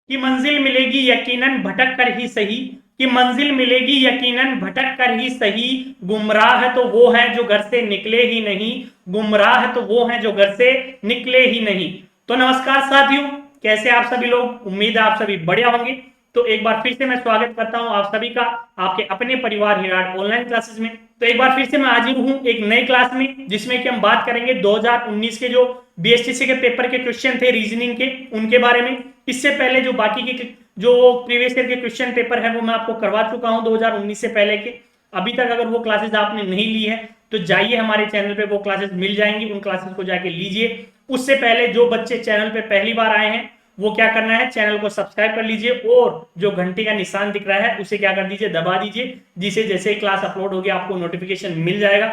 कि मंजिल मिलेगी यकीनन भटक कर ही सही, कि मंजिल मिलेगी यकीनन भटक कर ही सही, गुमराह तो वो है जो घर से निकले ही नहीं, गुमराह तो वो है जो घर से निकले ही नहीं। तो नमस्कार साथियों, कैसे आप सभी लोग, उम्मीद है आप सभी बढ़िया होंगे। तो एक बार फिर से मैं स्वागत करता हूं आप सभी का आपके अपने परिवार हिराड ऑनलाइन क्लासेस में। तो एक बार फिर से मैं हाजिर हूं एक नई क्लास में, जिसमें कि हम बात करेंगे 2019 के जो बीएसटीसी के पेपर के क्वेश्चन थे रीजनिंग के, उनके बारे में। इससे पहले जो बाकी के जो प्रीवियस ईयर के क्वेश्चन पेपर है वो मैं आपको करवा चुका हूं 2019 से पहले के। अभी तक अगर वो क्लासेस आपने नहीं ली है तो जाइए हमारे चैनल पे, वो क्लासेस मिल जाएंगी, उन क्लासेस को जाके लीजिए। उससे पहले जो बच्चे चैनल पे पहली बार आए हैं वो क्या करना है, चैनल को सब्सक्राइब कर लीजिए और जो घंटी का निशान दिख रहा है उसे क्या कर दीजिए, दबा दीजिए, जिसे जैसे ही क्लास अपलोड होगी आपको नोटिफिकेशन मिल जाएगा।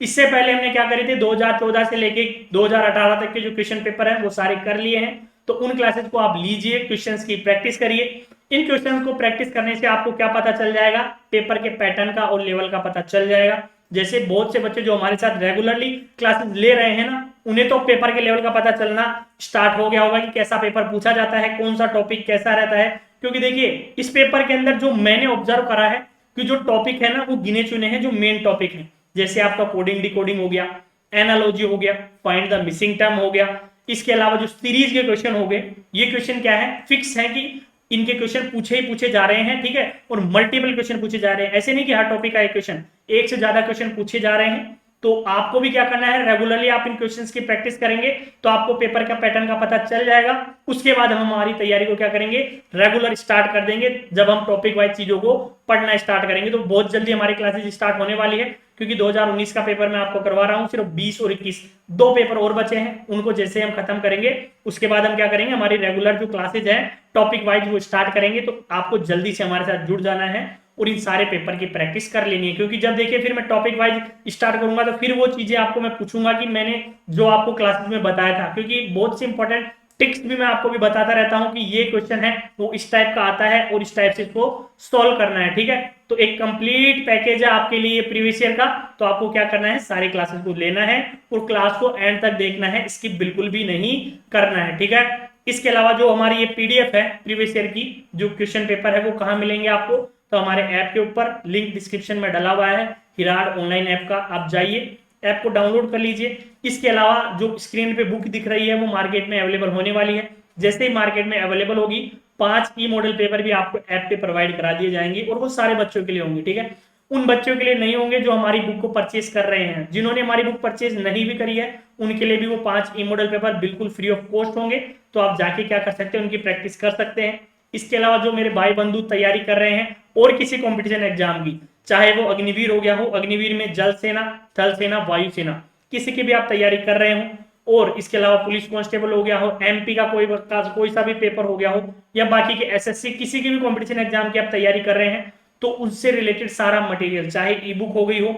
इससे पहले हमने क्या करी थी, 2014 से लेके 2018 तक के जो क्वेश्चन पेपर है वो सारे कर लिए हैं। तो उन क्लासेस को आप लीजिए, क्वेश्चंस की प्रैक्टिस करिए। इन क्वेश्चंस को प्रैक्टिस करने से आपको क्या पता चल जाएगा, पेपर के पैटर्न का और लेवल का पता चल जाएगा। जैसे बहुत से बच्चे जो हमारे साथ रेगुलरली क्लासेस ले रहे हैं ना, उन्हें तो पेपर के लेवल का पता चलना स्टार्ट हो गया होगा कि कैसा पेपर पूछा जाता है, कौन सा टॉपिक कैसा रहता है। क्योंकि देखिए इस पेपर के अंदर जो मैंने ऑब्जर्व करा है कि जो टॉपिक है ना वो गिने चुने हैं जो मेन टॉपिक है। जैसे आपका कोडिंग डिकोडिंग हो गया, एनालॉजी हो गया, फाइंड द मिसिंग टर्म हो गया। इसके अलावा जो सीरीज के क्वेश्चन हो गए, ये क्वेश्चन क्या है, फिक्स है कि इनके क्वेश्चन पूछे ही पूछे जा रहे हैं, ठीक है। और मल्टीपल क्वेश्चन पूछे जा रहे हैं, ऐसे नहीं कि हर टॉपिक का एक क्वेश्चन, एक से ज्यादा क्वेश्चन पूछे जा रहे हैं। तो आपको भी क्या करना है, रेगुलरली आप इन क्वेश्चंस की प्रैक्टिस करेंगे तो आपको पेपर का पैटर्न का पता चल जाएगा। उसके बाद हम हमारी तैयारी को क्या करेंगे, रेगुलर स्टार्ट कर देंगे। जब हम टॉपिक वाइज चीजों को पढ़ना स्टार्ट करेंगे तो बहुत जल्दी हमारी क्लासेज स्टार्ट होने वाली है। क्योंकि 2019 का पेपर मैं आपको करवा रहा हूं, सिर्फ 20 और 21 दो पेपर और बचे हैं, उनको जैसे हम खत्म करेंगे उसके बाद हम क्या करेंगे, हमारी रेगुलर जो क्लासेज है टॉपिक वाइज वो स्टार्ट करेंगे। तो आपको जल्दी से हमारे साथ जुड़ जाना है और इन सारे पेपर की प्रैक्टिस कर लेनी है। क्योंकि जब देखिए फिर मैं टॉपिक वाइज स्टार्ट करूंगा तो फिर वो चीजें आपको मैं पूछूंगा कि मैंने जो आपको क्लासेस में बताया था। क्योंकि बहुत सी इंपॉर्टेंट टिक्स भी मैं आपको भी बताता रहता हूं कि ये क्वेश्चन है वो इस टाइप का आता है और इस टाइप से इसको सॉल्व करना है, ठीक है। तो एक कंप्लीट पैकेज है आपके लिए प्रीवियस ईयर का। तो आपको क्या करना है, सारे क्लासेस को लेना है और क्लास को एंड तक देखना है, स्किप बिल्कुल भी नहीं करना है, ठीक है। इसके अलावा जो हमारी ये पीडीएफ है प्रीवियस ईयर की जो क्वेश्चन पेपर है वो कहाँ मिलेंगे आपको, तो हमारे ऐप के ऊपर लिंक डिस्क्रिप्शन में डला हुआ है, हिराड ऑनलाइन ऐप का। आप जाइए, ऐप को डाउनलोड कर लीजिए। इसके अलावा जो स्क्रीन पे बुक दिख रही है वो मार्केट में अवेलेबल होने वाली है। जैसे ही मार्केट में अवेलेबल होगी 5 ई मॉडल पेपर भी आपको ऐप पे प्रोवाइड करा दिए जाएंगे और वो सारे बच्चों के लिए होंगे, ठीक है। उन बच्चों के लिए नहीं होंगे जो हमारी बुक को परचेज कर रहे हैं। जिन्होंने हमारी बुक परचेज नहीं भी करी है उनके लिए भी वो 5 ई मॉडल पेपर बिल्कुल फ्री ऑफ कॉस्ट होंगे। तो आप जाके क्या कर सकते हैं, उनकी प्रैक्टिस कर सकते हैं। इसके अलावा जो मेरे भाई बंधु तैयारी कर रहे हैं और किसी कॉम्पिटिशन एग्जाम की, चाहे वो अग्निवीर हो गया हो, अग्निवीर में जल सेना, थल सेना, वायु सेना, किसी की भी आप तैयारी कर रहे हो, और इसके अलावा पुलिस कांस्टेबल हो गया हो, एमपी का कोई सा भी पेपर हो गया हो, या बाकी के एसएससी किसी की भी कंपटीशन एग्जाम की आप तैयारी कर रहे हैं, तो उससे रिलेटेड सारा मटेरियल, चाहे ई बुक हो गई हो,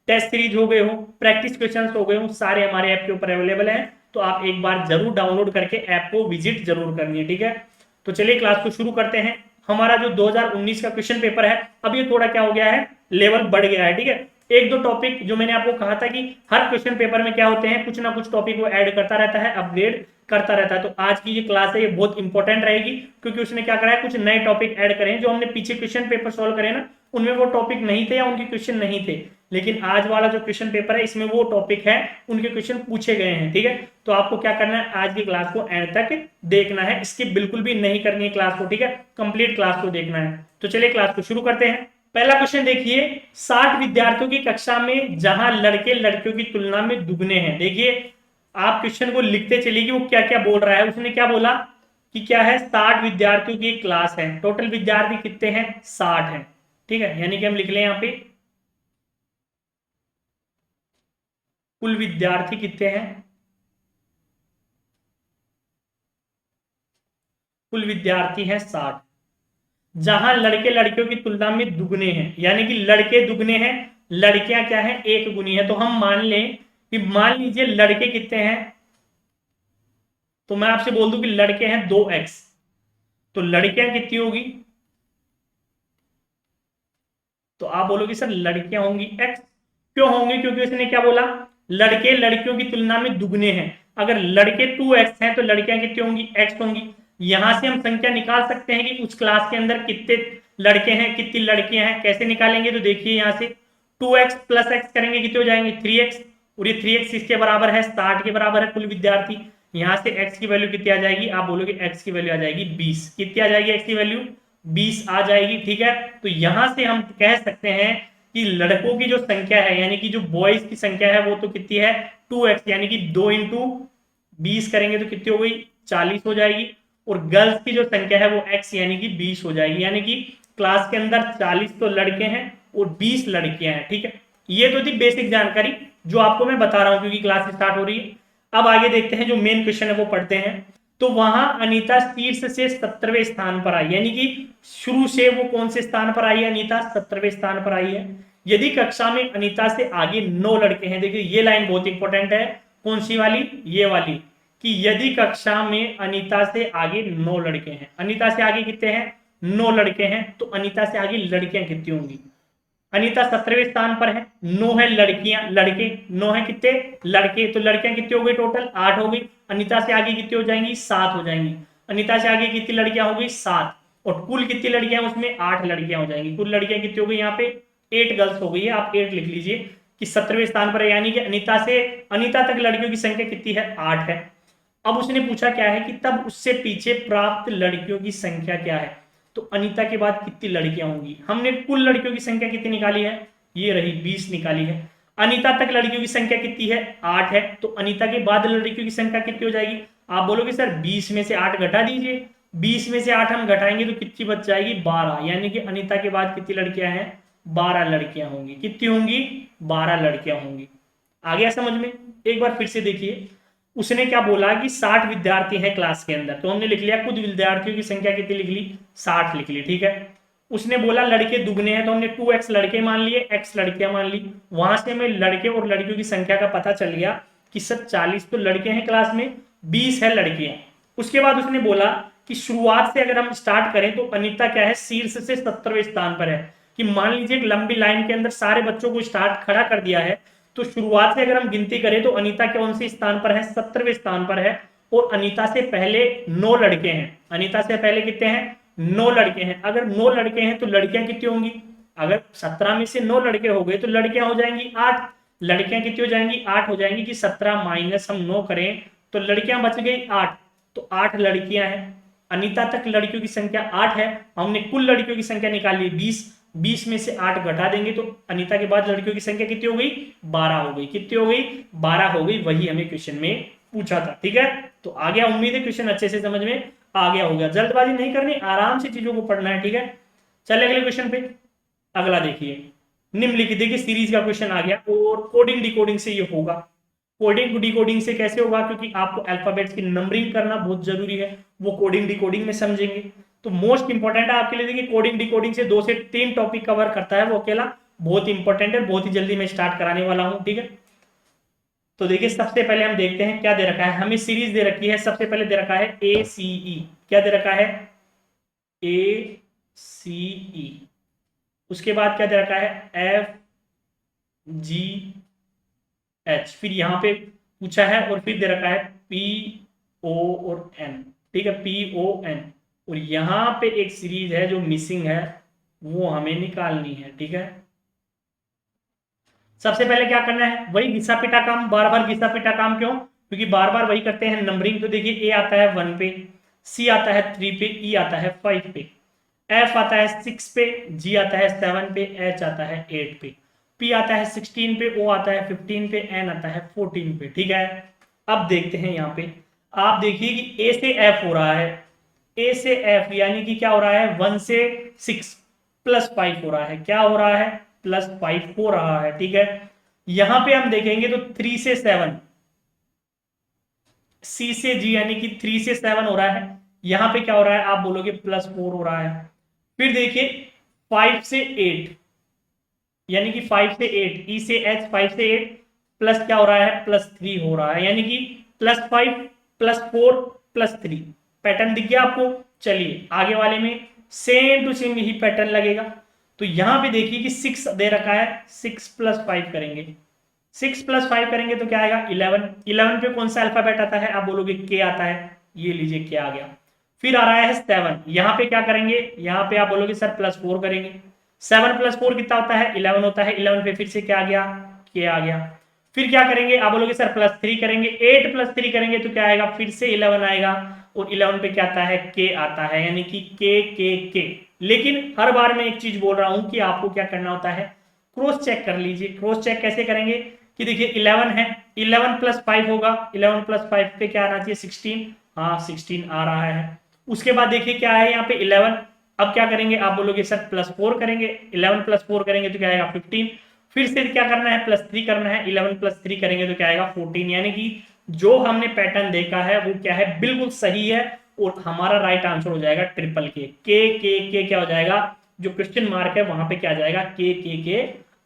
टेस्ट सीरीज हो गए हो, प्रैक्टिस क्वेश्चन हो गए हो, सारे हमारे ऐप के ऊपर अवेलेबल है। तो आप एक बार जरूर डाउनलोड करके ऐप को विजिट जरूर करनी है, ठीक है। तो चलिए क्लास को शुरू करते हैं। हमारा जो 2019 का क्वेश्चन पेपर है अब ये थोड़ा क्या हो गया है, लेवल बढ़ गया है, ठीक है। एक दो टॉपिक जो मैंने आपको कहा था कि हर क्वेश्चन पेपर में क्या होते हैं, कुछ ना कुछ टॉपिक वो ऐड करता रहता है, अपग्रेड करता रहता है। तो आज की ये क्लास है ये बहुत इंपॉर्टेंट रहेगी, क्योंकि उसने क्या करा है, कुछ नए टॉपिक ऐड करे हैं। जो हमने पीछे क्वेश्चन पेपर सोल्व करे ना, उनमें वो टॉपिक नहीं थे या उनके क्वेश्चन नहीं थे, लेकिन आज वाला जो क्वेश्चन पेपर है इसमें वो टॉपिक है, उनके क्वेश्चन पूछे गए हैं, ठीक है। तो आपको क्या करना है, आज की क्लास को एंड तक देखना है, स्किप बिल्कुल भी नहीं करनी है क्लास को, ठीक है। कंप्लीट क्लास को देखना है। तो चलिए क्लास को शुरू करते हैं। पहला क्वेश्चन देखिए, 60 विद्यार्थियों की कक्षा में जहां लड़के लड़कियों की तुलना में दुगने हैं। देखिए आप क्वेश्चन को लिखते चलिए कि वो क्या क्या बोल रहा है। उसने क्या बोला कि क्या है, 60 विद्यार्थियों की क्लास है, टोटल विद्यार्थी कितने हैं, 60 है, ठीक है। यानी कि हम लिख लें यहाँ पे कुल विद्यार्थी कितने हैं, कुल विद्यार्थी हैं 60, जहां लड़के लड़कियों की तुलना में दुगने हैं, यानी कि लड़के दुगने हैं, लड़कियां क्या है, एक गुनी है। तो हम मान लें कि मान लीजिए लड़के कितने हैं, तो मैं आपसे बोल दूं कि लड़के हैं 2x, तो लड़कियां कितनी होगी, तो आप बोलोगे सर लड़कियां होंगी x। क्यों होंगी, क्योंकि उसने क्या बोला, लड़के लड़कियों की तुलना में दुगने हैं। अगर लड़के 2x हैं तो लड़कियां कितनी होंगी, x होंगी। यहां से हम संख्या निकाल सकते हैं कि उस क्लास के अंदर कितने लड़के हैं कितनी लड़कियां हैं। कैसे निकालेंगे, तो देखिए यहां से 2x प्लस एक्स करेंगे कितने हो जाएंगे 3x, और ये 3x इसके बराबर है 60 के बराबर है कुल विद्यार्थी। यहां से x की वैल्यू कितनी आ जाएगी, आप बोलोगे x की वैल्यू आ जाएगी 20। कितनी आ जाएगी x की वैल्यू, 20 आ जाएगी। ठीक है, तो यहां से हम कह सकते हैं कि लड़कों की जो संख्या है यानी कि जो बॉयज की संख्या है वो तो कितनी है 2x, यानी कि 2 इंटू 20 करेंगे तो कितनी हो गई 40 हो जाएगी। और गर्ल्स की जो संख्या है वो x यानी कि 20 हो जाएगी। यानी कि क्लास के अंदर 40 तो लड़के हैं और 20 लड़कियां हैं। ठीक है, ये तो थी बेसिक जानकारी जो आपको मैं बता रहा हूं क्योंकि क्लास स्टार्ट हो रही है। अब आगे देखते हैं, जो मेन क्वेश्चन है वो पढ़ते हैं। तो वहां अनीता शीर्ष से 17वें स्थान पर आई, यानी कि शुरू से वो कौन से स्थान पर आई है, अनीता 17वें स्थान पर आई है। यदि कक्षा में अनीता से आगे 9 लड़के हैं, देखिए ये लाइन बहुत इंपॉर्टेंट है, कौन सी वाली, ये वाली, कि यदि कक्षा में अनीता से आगे 9 लड़के हैं, अनीता से आगे कितने हैं 9 लड़के हैं, तो अनीता से आगे लड़कियां कितनी होंगी। अनीता 17वें स्थान पर है, 9 है लड़कियां, लड़के 9 है कितने लड़के, तो लड़कियां कितनी हो गई टोटल 8 हो गई। अनीता से आगे कितनी हो जाएंगी 7 हो जाएंगी। अनीता से आगे कितनी लड़कियां हो गई 7, और कुल कितनी लड़कियां उसमें 8 लड़कियां हो जाएंगी। कुल लड़कियां कितनी हो गई यहाँ पे 8 गर्ल्स हो गई है, आप 8 लिख लीजिए कि 17वें स्थान पर है, यानी कि अनीता तक लड़कियों की संख्या कितनी है 8 है। अब उसने पूछा क्या है कि तब उससे पीछे प्राप्त लड़कियों की संख्या क्या है, तो अनीता के बाद कितनी लड़कियां होंगी। हमने कुल लड़कियों की संख्या कितनी निकाली है, ये रही 20 निकाली है। अनीता तक लड़कियों की संख्या कितनी है 8 है, तो अनीता के बाद लड़कियों की संख्या कितनी हो जाएगी। आप बोलोगे सर 20 में से 8 घटा दीजिए, 20 में से 8 हम घटाएंगे तो कितनी बच जाएगी 12, यानी कि अनीता के बाद कितनी लड़कियां हैं 12 लड़कियां होंगी। कितनी होंगी 12 लड़कियां होंगी। आ गया समझ में, एक बार फिर से देखिए। उसने क्या बोला कि 60 विद्यार्थी हैं क्लास के अंदर, तो हमने लिख लिया कुछ विद्यार्थियों की संख्या कितनी लिख ली 60 लिख ली। ठीक है, उसने बोला लड़के दुगने हैं, तो हमने 2x लड़के मान लिए, x लड़कियां मान ली। वहां से हमें लड़के और लड़कियों की संख्या का पता चल गया कि सर 40 तो लड़के हैं क्लास में, 20 है लड़कियां। उसके बाद उसने बोला कि शुरुआत से अगर हम स्टार्ट करें तो अनीता क्या है शीर्ष से 17वें स्थान पर है। कि मान लीजिए एक लंबी लाइन के अंदर सारे बच्चों को स्टार्ट खड़ा कर दिया है, तो शुरुआत से अगर हम गिनती करें तो अनीता कौन से स्थान पर है 17वें स्थान पर है। और अनीता से पहले 9 लड़के हैं, अनीता से पहले कितने हैं 9 लड़के हैं। अगर 9 लड़के हैं तो लड़कियां कितनी होंगी, अगर 17 में से 9 लड़के हो गए तो लड़कियां हो जाएंगी 8। लड़कियां कितनी हो जाएंगी 8 हो जाएंगी, कि 17 माइनस हम 9 करें तो लड़कियां बच गई 8, तो 8 लड़कियां हैं। अनीता तक लड़कियों की संख्या 8 है, हमने कुल लड़कियों की संख्या निकाली 20, 20 में से 8 घटा देंगे तो अनीता के बाद लड़कियों की संख्या कितनी हो गई 12 हो गई। कितनी हो गई 12 हो गई, वही हमें क्वेश्चन में पूछा था। ठीक है, तो आ गया, उम्मीद है क्वेश्चन अच्छे से समझ में आ गया होगा। जल्दबाजी नहीं करनी, आराम से चीजों को पढ़ना है। ठीक है, चले अगले क्वेश्चन पे। अगला देखिए, निम्नलिखित, देखिए सीरीज का क्वेश्चन आ गया और कोडिंग डिकोडिंग से ये होगा। कोडिंग डिकोडिंग से कैसे होगा, क्योंकि आपको अल्फाबेट्स की नंबरिंग करना बहुत जरूरी है, वो कोडिंग डिकोडिंग में समझेंगे। तो मोस्ट इंपॉर्टेंट है आपके लिए, देखिए कोडिंग डिकोडिंग से 2 से 3 टॉपिक कवर करता है वो अकेला, बहुत इंपॉर्टेंट है, बहुत ही जल्दी मैं स्टार्ट कराने वाला हूं। ठीक है, तो देखिए सबसे पहले हम देखते हैं क्या दे रखा है, हमें सीरीज दे रखी है। सबसे पहले दे रखा है ACE, क्या दे रखा है ACE। उसके बाद क्या दे रखा है FGH, फिर यहां पे पूछा है और फिर दे रखा है PO और N। ठीक है, PON, और यहां पे एक सीरीज है जो मिसिंग है, वो हमें निकालनी है। ठीक है, सबसे पहले क्या करना है, वही घिसा पिटा काम, बार बार घिसा पिटा काम, क्यों, क्योंकि बार बार वही करते हैं नंबरिंग। तो देखिए ए आता है 1 पे, C आता है 3 पे, E आता है 5 पे, F आता है 6 पे, G आता है 7 पे, H आता है 8 पे, P आता है 16 पे, O आता है 15 पे, N आता है 14 पे। ठीक है, अब देखते हैं यहाँ पे, आप देखिए कि A से F हो रहा है, A से F यानी कि क्या हो रहा है 1 से 6 +5 हो रहा है, क्या हो रहा है +5 हो रहा है। ठीक है, यहां पे हम देखेंगे तो 3 से 7, C से G यानी कि 3 से 7 हो रहा है, यहां पे क्या हो रहा है आप बोलोगे +4 हो रहा है। फिर देखिए 5 से 8 यानी कि 5 से 8, E से H 5 से 8 प्लस क्या हो रहा है +3 हो रहा है, यानी कि +5 +4 +3। पैटर्न दिख गया आपको। चलिए आगे वाले में सेम टू सेम यही पैटर्न लगेगा। तो यहां पे देखिए कि 6 दे रखा है, 6 + 5 करेंगे, 6 + 5 करेंगे तो क्या आएगा 11। 11 पे कौन सा अल्फाबेट आता है आप बोलोगे के आता है, ये लीजिए के आ गया। फिर आ रहा है 7, यहाँ पे क्या करेंगे, यहाँ पे आप बोलोगे सर +4 करेंगे। 7 + 4 कितना होता है, 11 होता है। 11 पे फिर से क्या आ गया, के आ गया। फिर क्या करेंगे, आप बोलोगे सर +3 करेंगे। 8 + 3 करेंगे तो क्या आएगा, फिर से 11 आएगा। और 11 पे क्या आता है, के आता है, यानी कि के। लेकिन हर बार मैं एक चीज बोल रहा हूं कि आपको क्या करना होता है, क्रॉस चेक कर लीजिए। क्रॉस चेक कैसे करेंगे कि देखिए 11 है, 11 + 5 होगा, 11 + 5 पे क्या आना चाहिए, 16। हाँ 16 आ रहा है। उसके बाद देखिए क्या है यहाँ पे 11। अब क्या करेंगे, आप बोलोगे सर +4 करेंगे। 11 + 4 करेंगे तो क्या आएगा, 15। फिर से क्या करना है, +3 करना है। 11 + 3 करेंगे तो क्या आएगा, 14। यानी कि जो हमने पैटर्न देखा है वो क्या है, बिल्कुल सही है। और हमारा राइट आंसर हो जाएगा ट्रिपल के क्या हो जाएगा, जो क्वेश्चन मार्क है वहां पे क्या आ जाएगा, के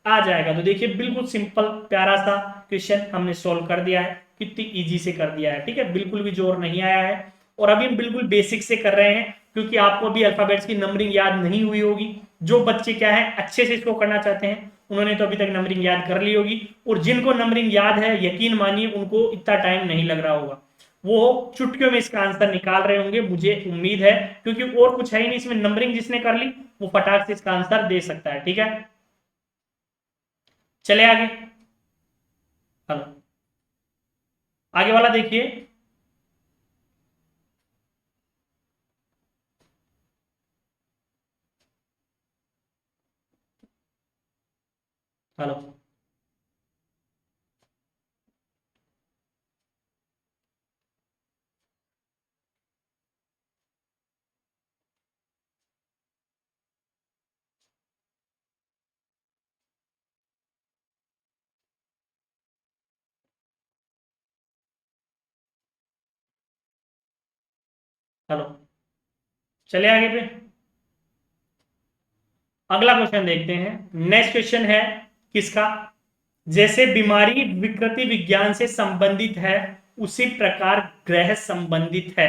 आ जाएगा। तो देखिए बिल्कुल सिंपल प्यारा सा क्वेश्चन हमने सोल्व कर दिया है, कितनी इजी से कर दिया है, ठीक है, बिल्कुल भी जोर नहीं आया है। और अभी हम बिल्कुल बेसिक से कर रहे हैं, क्योंकि आपको अभी अल्फाबेट्स की नंबरिंग याद नहीं हुई होगी। जो बच्चे क्या है अच्छे से इसको करना चाहते हैं उन्होंने तो अभी तक नंबरिंग याद कर ली होगी, और जिनको नंबरिंग याद है यकीन मानिए उनको इतना टाइम नहीं लग रहा होगा, वो चुटकियों में इसका आंसर निकाल रहे होंगे, मुझे उम्मीद है। क्योंकि और कुछ है ही नहीं इसमें, नंबरिंग जिसने कर ली वो फटाक से इसका आंसर दे सकता है, ठीक है। चले आगे, हेलो, आगे वाला देखिए। हेलो, हेलो, चले आगे पे, अगला क्वेश्चन देखते हैं। नेक्स्ट क्वेश्चन है किसका, जैसे बीमारी विकृति विज्ञान से संबंधित है उसी प्रकार ग्रह संबंधित है।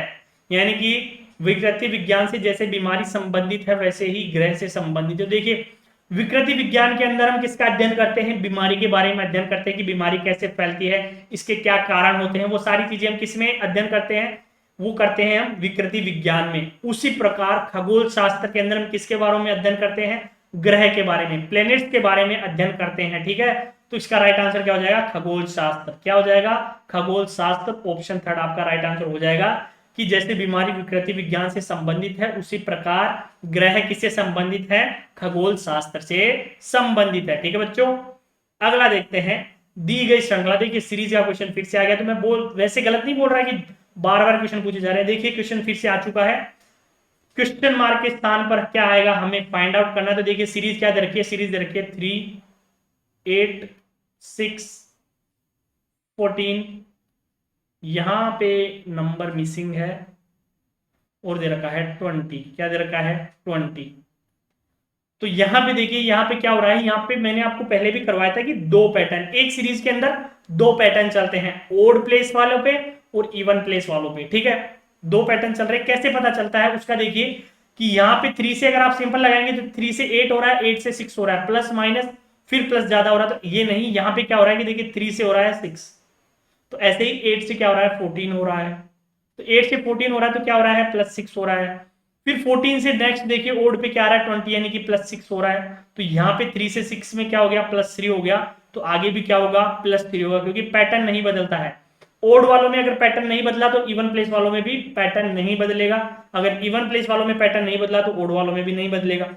यानी कि विकृति विज्ञान से जैसे बीमारी संबंधित है वैसे ही ग्रह से संबंधित है। देखिए विकृति विज्ञान के अंदर हम किसका अध्ययन करते हैं, बीमारी के बारे में अध्ययन करते हैं कि बीमारी कैसे फैलती है, इसके क्या कारण होते हैं, वो सारी चीजें हम किस में अध्ययन करते हैं, वो करते हैं हम विकृति विज्ञान में। उसी प्रकार खगोल शास्त्र के अंदर हम किसके बारे में अध्ययन करते हैं, ग्रह के बारे में, प्लेनेट्स के बारे में अध्ययन करते हैं, ठीक है। तो इसका राइट आंसर क्या हो जाएगा, खगोल शास्त्र। क्या हो जाएगा, खगोल शास्त्र। ऑप्शन थर्ड आपका राइट आंसर हो जाएगा कि जैसे बीमारी विकृति विज्ञान से संबंधित है उसी प्रकार ग्रह किससे संबंधित है, खगोल शास्त्र से संबंधित है, ठीक है बच्चों। अगला देखते हैं, दी गई श्रृंखला, देखिए सीरीज का क्वेश्चन फिर से आ गया। तो मैं वैसे गलत नहीं बोल रहा कि बार बार क्वेश्चन पूछे जा रहे हैं। देखिए क्वेश्चन फिर से आ चुका है, क्वेश्चन मार्क के स्थान पर क्या आएगा हमें फाइंड आउट करना है। तो देखिए सीरीज क्या दे रखी है, सीरीज दे रखी है 3, 8, 6, 14। यहां पे नंबर मिसिंग है और दे रखा है 20। क्या दे रखा है, 20। तो यहां पे देखिए, यहां पे क्या हो रहा है, यहां पे मैंने आपको पहले भी करवाया था कि दो पैटर्न, एक सीरीज के अंदर दो पैटर्न चलते हैं, ओड प्लेस वालों पे और इवन प्लेस वालों पे, ठीक है। दो पैटर्न चल रहे हैं, कैसे पता चलता है उसका देखिए कि यहाँ पे 3 से अगर आप सिंपल लगाएंगे तो 3 से 8 हो रहा है, 8 से 6 हो रहा है, प्लस माइनस फिर प्लस ज्यादा हो रहा है। तो ये नहीं, यहाँ पे क्या हो रहा है कि देखिए 3 से हो रहा है 6, तो ऐसे ही 8 से क्या हो रहा है, 14 हो रहा है। तो 8 से 14 हो रहा है तो क्या हो रहा है, +6 हो रहा है। फिर 14 से नेक्स्ट देखिए ओड पे क्या आ रहा है, 20, यानी कि +6 हो रहा है। तो यहाँ पे 3 से 6 में क्या हो गया, +3 हो गया। तो आगे भी क्या होगा, +3 होगा, क्योंकि पैटर्न नहीं बदलता है। ओड वालों में अगर पैटर्न नहीं बदला तो इवन प्लेस वालों में भी पैटर्न नहीं बदलेगा, अगर इवन प्लेस वालों में पैटर्न नहीं बदला तो ओड वालों में भी नहीं बदलेगा।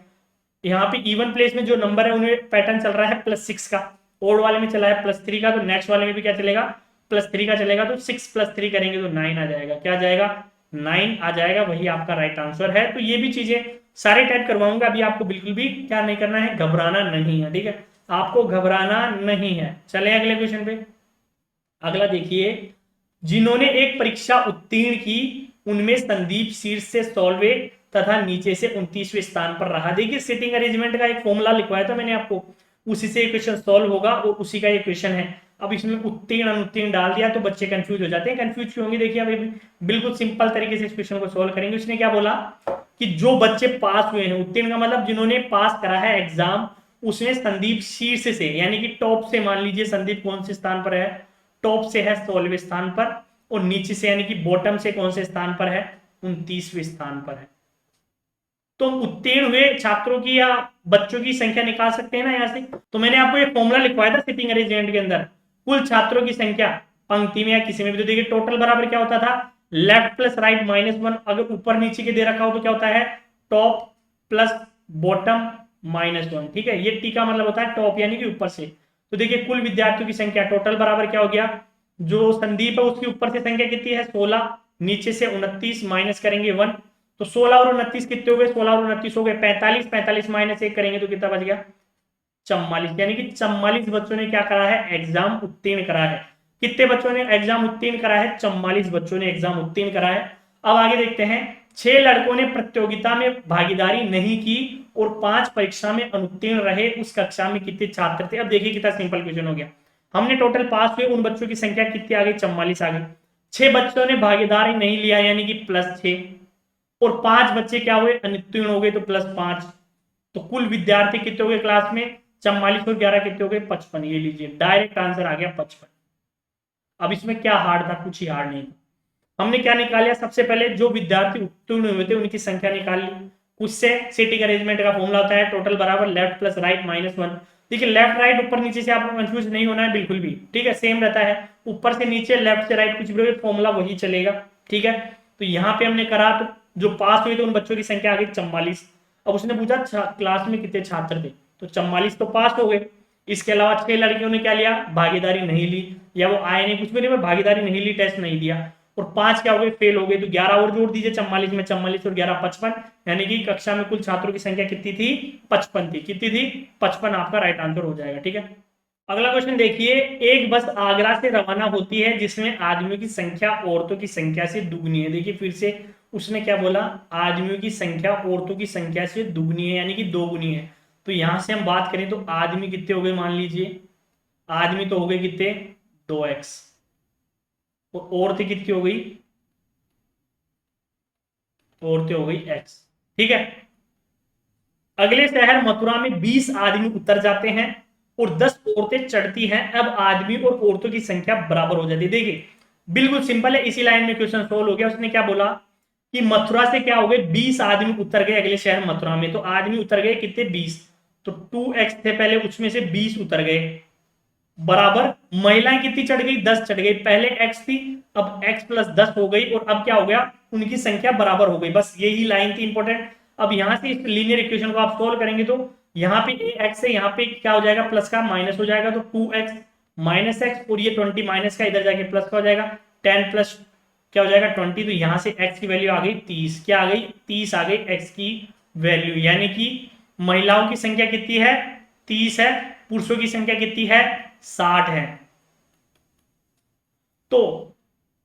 यहाँ पे इवन प्लेस में जो नंबर है उन्हें पैटर्न चल रहा है +6 का, ओड वाले में चला है +3 का, तो नेक्स्ट वाले में भी क्या चलेगा, +3 का चलेगा। तो 6 + 3 करेंगे तो 9 आ जाएगा। क्या आ जाएगा, 9 आ जाएगा, वही आपका राइट आंसर है। तो ये भी चीजें सारे टाइप करवाऊंगा, अभी आपको बिल्कुल भी क्या नहीं करना है, घबराना नहीं है, ठीक है, आपको घबराना नहीं है। चले अगले क्वेश्चन पे। अगला देखिए, जिन्होंने एक परीक्षा उत्तीर्ण की उनमें संदीप शीर्ष से 16वें तथा नीचे से 29वें स्थान पर रहा। देखिए सीटिंग अरेंजमेंट का एक फॉर्मूला लिखवाया था मैंने आपको, उसी से क्वेश्चन सॉल्व होगा और उसी का ये क्वेश्चन है। अब इसमें उत्तीर्ण अनुत्तीर्ण डाल दिया तो बच्चे कंफ्यूज हो जाते हैं। कंफ्यूज क्यों होंगे, देखिए अभी बिल्कुल सिंपल तरीके से इस क्वेश्चन को सॉल्व करेंगे। उसने क्या बोला कि जो बच्चे पास हुए हैं, उत्तीर्ण का मतलब जिन्होंने पास करा है एग्जाम, उसमें संदीप शीर्ष से यानी कि टॉप से, मान लीजिए संदीप कौन से स्थान पर है, टॉप से है 16वें स्थान पर, और नीचे से यानी कि बॉटम से कौन से स्थान पर है, 29वें स्थान पर है। तो उत्तीर्ण हुए छात्रों की या बच्चों की संख्या निकाल सकते हैं ना यहाँ से। तो मैंने आपको एक फॉर्मूला लिखवाया था सिटिंग अरेंजमेंट के अंदर, कुल छात्रों की संख्या पंक्ति में या किसी में भी। तो देखिए टोटल बराबर क्या होता था, left plus right minus one. अगर ऊपर नीचे के दे रखा हो तो क्या होता है, top plus bottom minus one. ठीक है, ये टी का मतलब होता है टॉप यानी कि ऊपर से। तो देखिए कुल विद्यार्थियों की संख्या टोटल बराबर क्या हो गया, जो संदीप है उसकी ऊपर से संख्या कितनी है 16, नीचे से 29 माइनस करेंगे 1। तो 16 और 29 कितने हो गए, 16 और 29 हो गए 45, 45 माइनस 1 करेंगे तो कितना बच गया 44। यानी कि 44 बच्चों ने क्या करा है, एग्जाम उत्तीर्ण करा है। कितने बच्चों ने एग्जाम उत्तीर्ण करा है, 44 बच्चों ने एग्जाम उत्तीर्ण करा है। अब आगे देखते हैं, 6 लड़कों ने प्रतियोगिता में भागीदारी नहीं की और 5 परीक्षा में अनुत्तीर्ण रहे, उस कक्षा में कितने छात्र थे। अब देखिए कितना सिंपल क्वेश्चन हो गया, हमने टोटल पास हुए उन बच्चों की संख्या कितनी आ गई, 44 आ गई। 6 बच्चों ने भागीदारी नहीं लिया यानी कि +6, और 5 बच्चे क्या हुए, अनुत्तीर्ण हो गए तो +5। तो कुल विद्यार्थी कितने हो गए क्लास में, 44 और 11 कितने हो गए 55। ये लीजिए डायरेक्ट आंसर आ गया 55। अब इसमें क्या हार्ड था, कुछ ही हार्ड नहीं था। हमने क्या निकाला, सबसे पहले जो विद्यार्थी उत्तीर्ण हुए थे उनकी संख्या निकाल ली। उससे सिटिंग अरेंजमेंट का फॉर्मूला होता है टोटल बराबर left plus right minus one. देखिए लेफ्ट राइट ऊपर नीचे से आपको कंफ्यूज नहीं होना है बिल्कुल भी, ठीक है, सेम रहता है। ऊपर से नीचे लेफ्ट से राइट कुछ भी फॉर्मूला वही चलेगा, ठीक है। तो यहाँ पे हमने करा, तो जो पास हुए थे उन बच्चों की संख्या आ गई 44। अब उसने पूछा क्लास में कितने छात्र थे, तो 44 तो पास हो गए। इसके अलावा 6 लड़कियों ने क्या लिया, भागीदारी नहीं ली, या वो आए नहीं, कुछ भी नहीं, भागीदारी नहीं ली, टेस्ट नहीं दिया। और 5 क्या हो गए, फेल हो गए। तो 11 और जोड़ दीजिए 44 में, 44 और 11 55, यानी कि कक्षा में कुल छात्रों की संख्या कितनी थी, 55 थी। कितनी थी, 55 आपका राइट आंसर हो जाएगा, ठीक है। अगला क्वेश्चन देखिए, एक बस आगरा से रवाना होती है जिसमें आदमियों की संख्या औरतों की संख्या से दुगनी है। देखिए फिर से उसने क्या बोला, आदमियों की संख्या औरतों की संख्या से दुगनी है यानी कि दोगुनी है। तो यहां से हम बात करें तो आदमी कितने हो गए, मान लीजिए आदमी तो हो गए कितने 2x, और औरतें कितनी हो गई, औरतें हो गई x, ठीक है। अगले शहर मथुरा में 20 आदमी उतर जाते हैं और 10 औरतें चढ़ती हैं। अब आदमी और औरतों की संख्या बराबर हो जाती है। देखिए बिल्कुल सिंपल है, इसी लाइन में क्वेश्चन सोल्व हो गया। उसने क्या बोला कि मथुरा से क्या हो गए, 20 आदमी उतर गए अगले शहर मथुरा में। तो आदमी उतर गए कितने 20, तो 2x थे पहले, उसमें से 20 उतर गए, बराबर महिलाएं कितनी चढ़ गई, 10 चढ़ गई। पहले x थी, अब x प्लस 10 हो गई, और अब क्या हो गया, उनकी संख्या बराबर हो गई। बस यही लाइन थी इंपॉर्टेंट। अब यहां से इस लीनियर इक्वेशन को आप सोल्व करेंगे तो यहाँ पे x है, यहाँ पे क्या हो जाएगा, प्लस का माइनस हो जाएगा, तो 2x माइनस एक्स, और ये 20 माइनस का इधर जाके प्लस का हो जाएगा, 10 प्लस क्या हो जाएगा 20। तो यहां से x की वैल्यू आ गई 30। क्या आ गई, 30 आ गई x की वैल्यू। यानी कि महिलाओं की संख्या कितनी है, 30 है, पुरुषों की संख्या कितनी है, 60 है। तो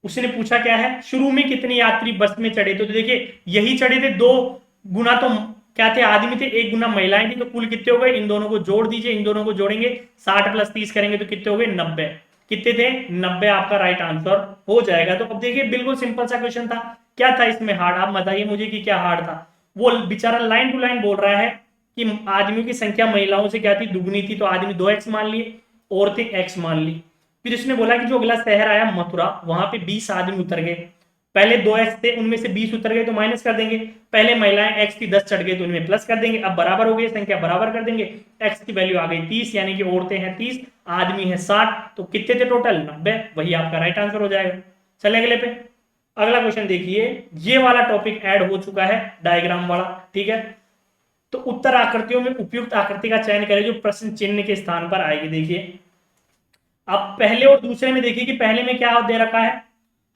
उसने पूछा क्या है, शुरू में कितने यात्री बस में चढ़े, तो देखिए यही चढ़े थे, 2 गुना तो क्या थे, आदमी थे, 1 गुना महिलाएं थी। तो कुल कितने हो गए, इन दोनों को जोड़ दीजिए, इन दोनों को जोड़ेंगे 60 प्लस 30 करेंगे तो कितने हो गए 90। कितने थे 90, आपका राइट आंसर हो जाएगा। तो अब देखिए बिल्कुल सिंपल सा क्वेश्चन था, क्या था इसमें हार्ड, आप बताइए मुझे कि क्या हार्ड था। वो बेचारा लाइन टू लाइन बोल रहा है कि आदमियों की संख्या महिलाओं से क्या थी, दुगनी थी, तो आदमी 2x मान लिए, औरतें x मान ली। फिर उसने बोला कि जो अगला शहर आया मथुरा, वहां पे 20 आदमी उतर गए। पहले 2x थे, उनमें से 20 उतर गए तो माइनस कर देंगे। पहले महिलाएं x की 10 चढ़ गई तो उनमें प्लस कर देंगे। अब बराबर हो गई, संख्या बराबर कर देंगे, x की वैल्यू आ गई 30, यानी कि औरतें हैं 30, आदमी है 60, तो कितने थे टोटल 90। वही आपका राइट आंसर हो जाएगा। चले अगले पे, अगला क्वेश्चन देखिए, ये वाला टॉपिक ऐड हो चुका है डायग्राम वाला, ठीक है। तो उत्तर आकृतियों में उपयुक्त आकृति का चयन करें जो प्रश्न चिन्ह के स्थान पर आएगी। देखिए अब पहले और दूसरे में देखिए कि पहले में क्या दे रखा है,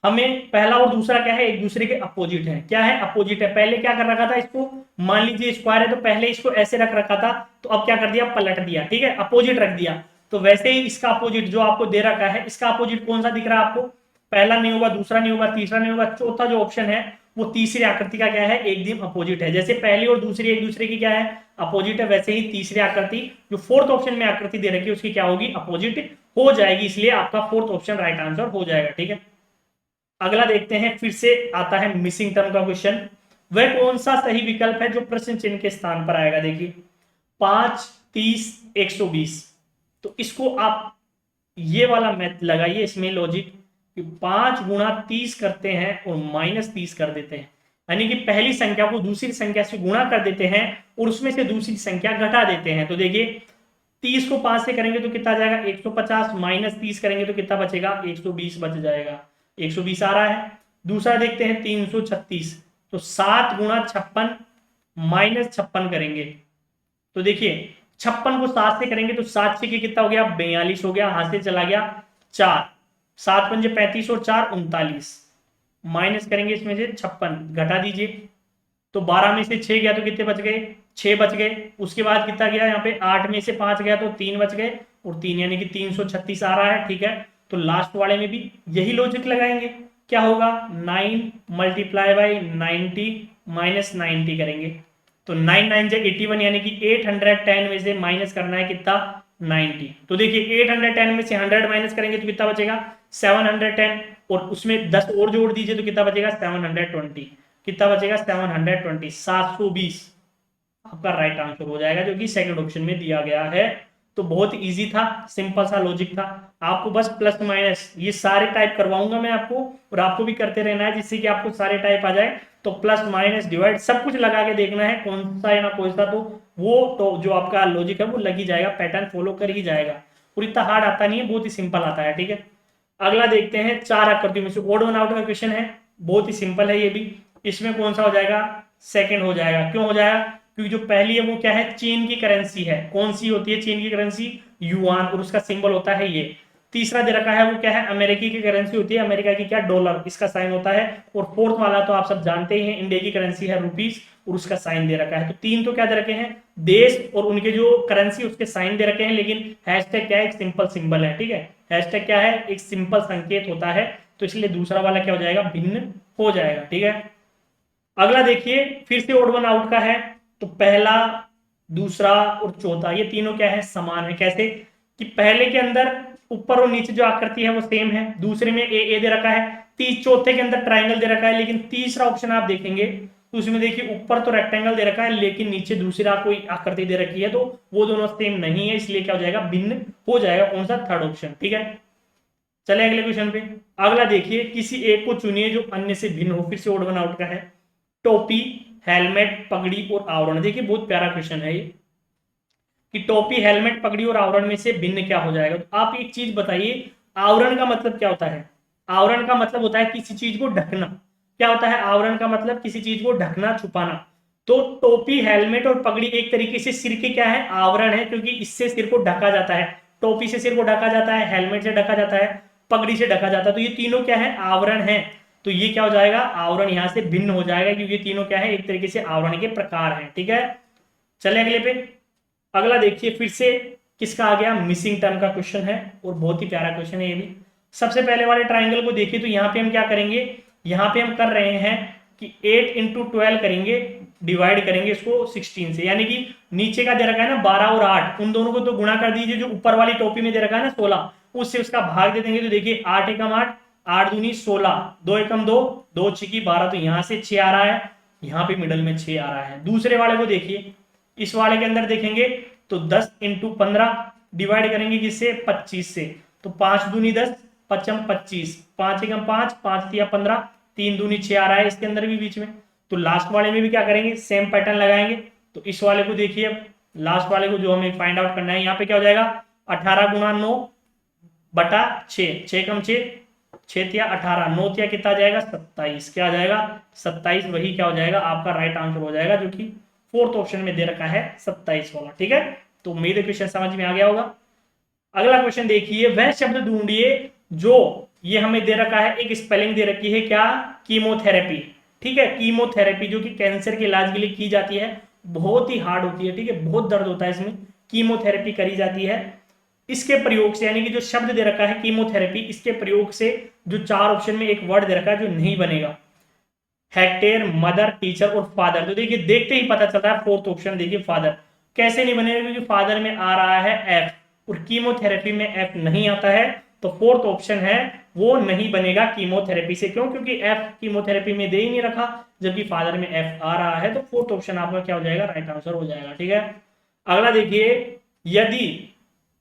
हमें पहला और दूसरा क्या है, एक दूसरे के अपोजिट है। क्या है, अपोजिट है। पहले क्या कर रखा था, इसको मान लीजिए स्क्वायर है, तो पहले इसको ऐसे रख रखा था, तो अब क्या कर दिया, पलट दिया, ठीक है, अपोजिट रख दिया। तो वैसे ही इसका अपोजिट जो आपको दे रखा है, इसका अपोजिट कौन सा दिख रहा है आपको, पहला नहीं होगा, दूसरा नहीं होगा, तीसरा नहीं होगा, चौथा जो ऑप्शन है वो तीसरी आकृति का क्या है, एकदम अपोजिट है। जैसे पहली और दूसरी एक दूसरे की क्या है, अपोजिट है, वैसे ही तीसरी आकृति जो फोर्थ ऑप्शन में आकृति दे रखी है उसकी क्या होगी, अपोजिट हो जाएगी। इसलिए आपका फोर्थ ऑप्शन राइट आंसर हो जाएगा, ठीक है। अगला देखते हैं, फिर से आता है मिसिंग टर्म का क्वेश्चन। वह कौन सा सही विकल्प है जो प्रश्न चिन्ह के स्थान पर आएगा। देखिए 5, 30, 120, तो इसको आप ये वाला मैथ लगाइए, इसमें लॉजिक कि 5 गुणा 30 करते हैं और -30 कर देते हैं। यानी कि पहली संख्या को दूसरी संख्या से गुणा कर देते हैं और उसमें से दूसरी संख्या घटा देते हैं। तो देखिए 30 को 5 से करेंगे तो कितना जाएगा 150, माइनस 30 करेंगे तो कितना बचेगा 120 बच जाएगा, 120 आ रहा है। दूसरा देखते हैं 336, तो 7 गुणा 56 माइनस 56 करेंगे तो देखिए 56 को 7 से करेंगे तो 7 से कितना हो गया 42 हो गया, हाथ से चला गया 4, 7 पंजे 35 और 4 39, माइनस करेंगे इसमें से 56 घटा दीजिए तो 12 में से 6 गया तो कितने बच गए 6 बच गए। उसके बाद कितना गया यहाँ पे 8 में से 5 गया तो 3 बच गए और 3 यानी कि 336 आ रहा है। ठीक है, तो लास्ट वाले में भी यही लॉजिक लगाएंगे, क्या होगा 9 मल्टीप्लाई बाई 90 माइनस 90 करेंगे तो 9 9 से 81 यानी कि 810 में से माइनस करना है कितना 90। तो देखिए 810 में से 100 माइनस करेंगे तो कितना बचेगा 710 और उसमें 10 और जोड़ दीजिए तो कितना बचेगा 720, कितना बचेगा 720, 720 आपका राइट आंसर हो जाएगा जो कि सेकंड ऑप्शन में दिया गया है। तो बहुत इजी था, सिंपल सा लॉजिक था। आपको बस प्लस माइनस ये सारे टाइप करवाऊंगा मैं आपको और आपको भी करते रहना है जिससे कि आपको सारे टाइप आ जाए। तो प्लस माइनस डिवाइड सब कुछ लगा के देखना है कौन सा है ना कौन सा, तो वो तो जो आपका लॉजिक है वो लग ही जाएगा, पैटर्न फॉलो कर ही जाएगा और इतना हार्ड आता नहीं है, बहुत ही सिंपल आता है। ठीक है, अगला देखते हैं 4 आकृतियों में से ओड वन आउट का क्वेश्चन है, बहुत ही सिंपल है ये भी। इसमें कौन सा हो जाएगा सेकंड हो जाएगा, क्यों हो जाएगा क्योंकि जो पहली है वो क्या है चीन की करेंसी है। कौन सी होती है चीन की करेंसी युआन और उसका सिंबल होता है ये। तीसरा दे रखा है वो क्या है अमेरिकी की करेंसी होती है, अमेरिका की क्या डॉलर, इसका साइन होता है। और फोर्थ वाला तो आप सब जानते ही हैं इंडिया की करेंसी है रुपीस और उसका साइन दे रखा है। तो तीन तो क्या दे रखे हैं देश और उनके जो करेंसी उसके साइन दे रखे हैं, लेकिन हैशटैग क्या है एक सिंपल सिंबल है। ठीक है, हैशटैग क्या है एक सिंपल संकेत होता है, तो इसलिए दूसरा वाला क्या हो जाएगा भिन्न हो जाएगा। ठीक है, अगला देखिए फिर से ओड वन आउट का है। तो पहला दूसरा और चौथा ये तीनों क्या है समान है। कैसे कि पहले के अंदर ऊपर और नीचे जो आकृति है वो सेम है, दूसरे में ए दे रखा है, चौथे के अंदर ट्राइंगल दे रखा है। लेकिन तीसरा ऑप्शन आप देखेंगे तो उसमें देखिए ऊपर तो रेक्टेंगल दे रखा है लेकिन नीचे दूसरा कोई आकृति दे रखी है, तो वो दोनों सेम नहीं है, इसलिए क्या हो जाएगा भिन्न हो जाएगा। कौन सा थर्ड ऑप्शन। ठीक है, चले अगले क्वेश्चन पे। अगला देखिए किसी एक को चुनिए जो अन्य से भिन्न हो, फिर से ओड वन आउट का है। टोपी, हेलमेट, पगड़ी और आवरण। देखिए बहुत प्यारा क्वेश्चन है ये कि टोपी, हेलमेट, पगड़ी और आवरण में से भिन्न क्या हो जाएगा। तो आप एक चीज बताइए आवरण का मतलब क्या होता है। आवरण का मतलब होता है किसी चीज को ढकना। क्या होता है आवरण का मतलब किसी चीज को ढकना छुपाना। तो टोपी, हेलमेट और पगड़ी एक तरीके से सिर के क्या है आवरण है, क्योंकि इससे सिर को ढका जाता है। टोपी से सिर को ढका जाता है, हेलमेट से ढका जाता है, पगड़ी से ढका जाता है, तो ये तीनों क्या है आवरण है। तो ये क्या हो जाएगा आवरण यहां से भिन्न हो जाएगा क्योंकि ये तीनों क्या है एक तरीके से आवरण के प्रकार हैं। ठीक है, चले अगले पे। अगला देखिए फिर से किसका आ गया मिसिंग टर्म का क्वेश्चन है और बहुत ही प्यारा क्वेश्चन है ये भी। सबसे पहले वाले ट्राइंगल को देखिए तो यहाँ पे हम क्या करेंगे, यहाँ पे हम कर रहे हैं कि 8 इंटू 12 करेंगे, डिवाइड करेंगे इसको 16 से, यानी कि नीचे का दे रखा है ना 12 और 8 उन दोनों को तो गुणा कर दीजिए, जो ऊपर वाली टोपी में दे रखा है ना 16 उससे उसका भाग दे देंगे। तो देखिए 8 एकम 8, 8 दूनी 16, 2 एकम 2, 2 छिकी 12, तो यहाँ से 6 आ रहा है, यहाँ पे मिडल में 6 आ रहा है। दूसरे वाले को देखिए, इस वाले के अंदर देखेंगे तो 10 इंटू 15 डिवाइड करेंगे किससे 25 से, तो 5 दूनी 10, पचम 25, 5 एकम 5, 5 दिया 15, 3 दूनी 6 आ रहा है इसके अंदर भी बीच में। तो लास्ट वाले में भी क्या करेंगे सेम पैटर्न लगाएंगे। तो इस वाले को देखिए अब लास्ट वाले को जो हमें फाइंड आउट करना है, यहाँ पे क्या हो जाएगा 18 गुणा 9 बटा 6, 6 कम 6, 6 तिया 18, 9 तिया कितना आ जाएगा 27, क्या आ जाएगा 27, वही क्या हो जाएगा आपका राइट आंसर हो जाएगा जो कि फोर्थ ऑप्शन में दे रखा है 27 वाला। ठीक है, तो उम्मीद है क्वेश्चन समझ में आ गया होगा। अगला क्वेश्चन देखिए, वह शब्द ढूंढिए जो ये हमें दे रखा है, एक स्पेलिंग दे रखी है क्या कीमोथेरेपी। ठीक है, कीमोथेरेपी जो कि कैंसर के इलाज के लिए की जाती है, बहुत ही हार्ड होती है। ठीक है, बहुत दर्द होता है इसमें, कीमोथेरेपी करी जाती है। इसके प्रयोग से यानी कि जो शब्द दे रखा है कीमोथेरेपी, इसके प्रयोग से जो 4 ऑप्शन में एक वर्ड दे रखा है जो नहीं बनेगा, हेक्टेयर, मदर, टीचर और फादर। तो देखिए देखते ही पता चलता है फोर्थ ऑप्शन देखिए फादर कैसे नहीं बनेगा, क्योंकि फादर में आ रहा है एफ और कीमोथेरेपी में एफ नहीं आता है, तो फोर्थ ऑप्शन है वो नहीं बनेगा कीमोथेरेपी से। क्यों, क्योंकि एफ कीमोथेरेपी में दे ही नहीं रखा, जबकि फादर में एफ आ रहा है, तो फोर्थ ऑप्शन आपका क्या हो जाएगा राइट आंसर हो जाएगा। ठीक है, अगला देखिए, यदि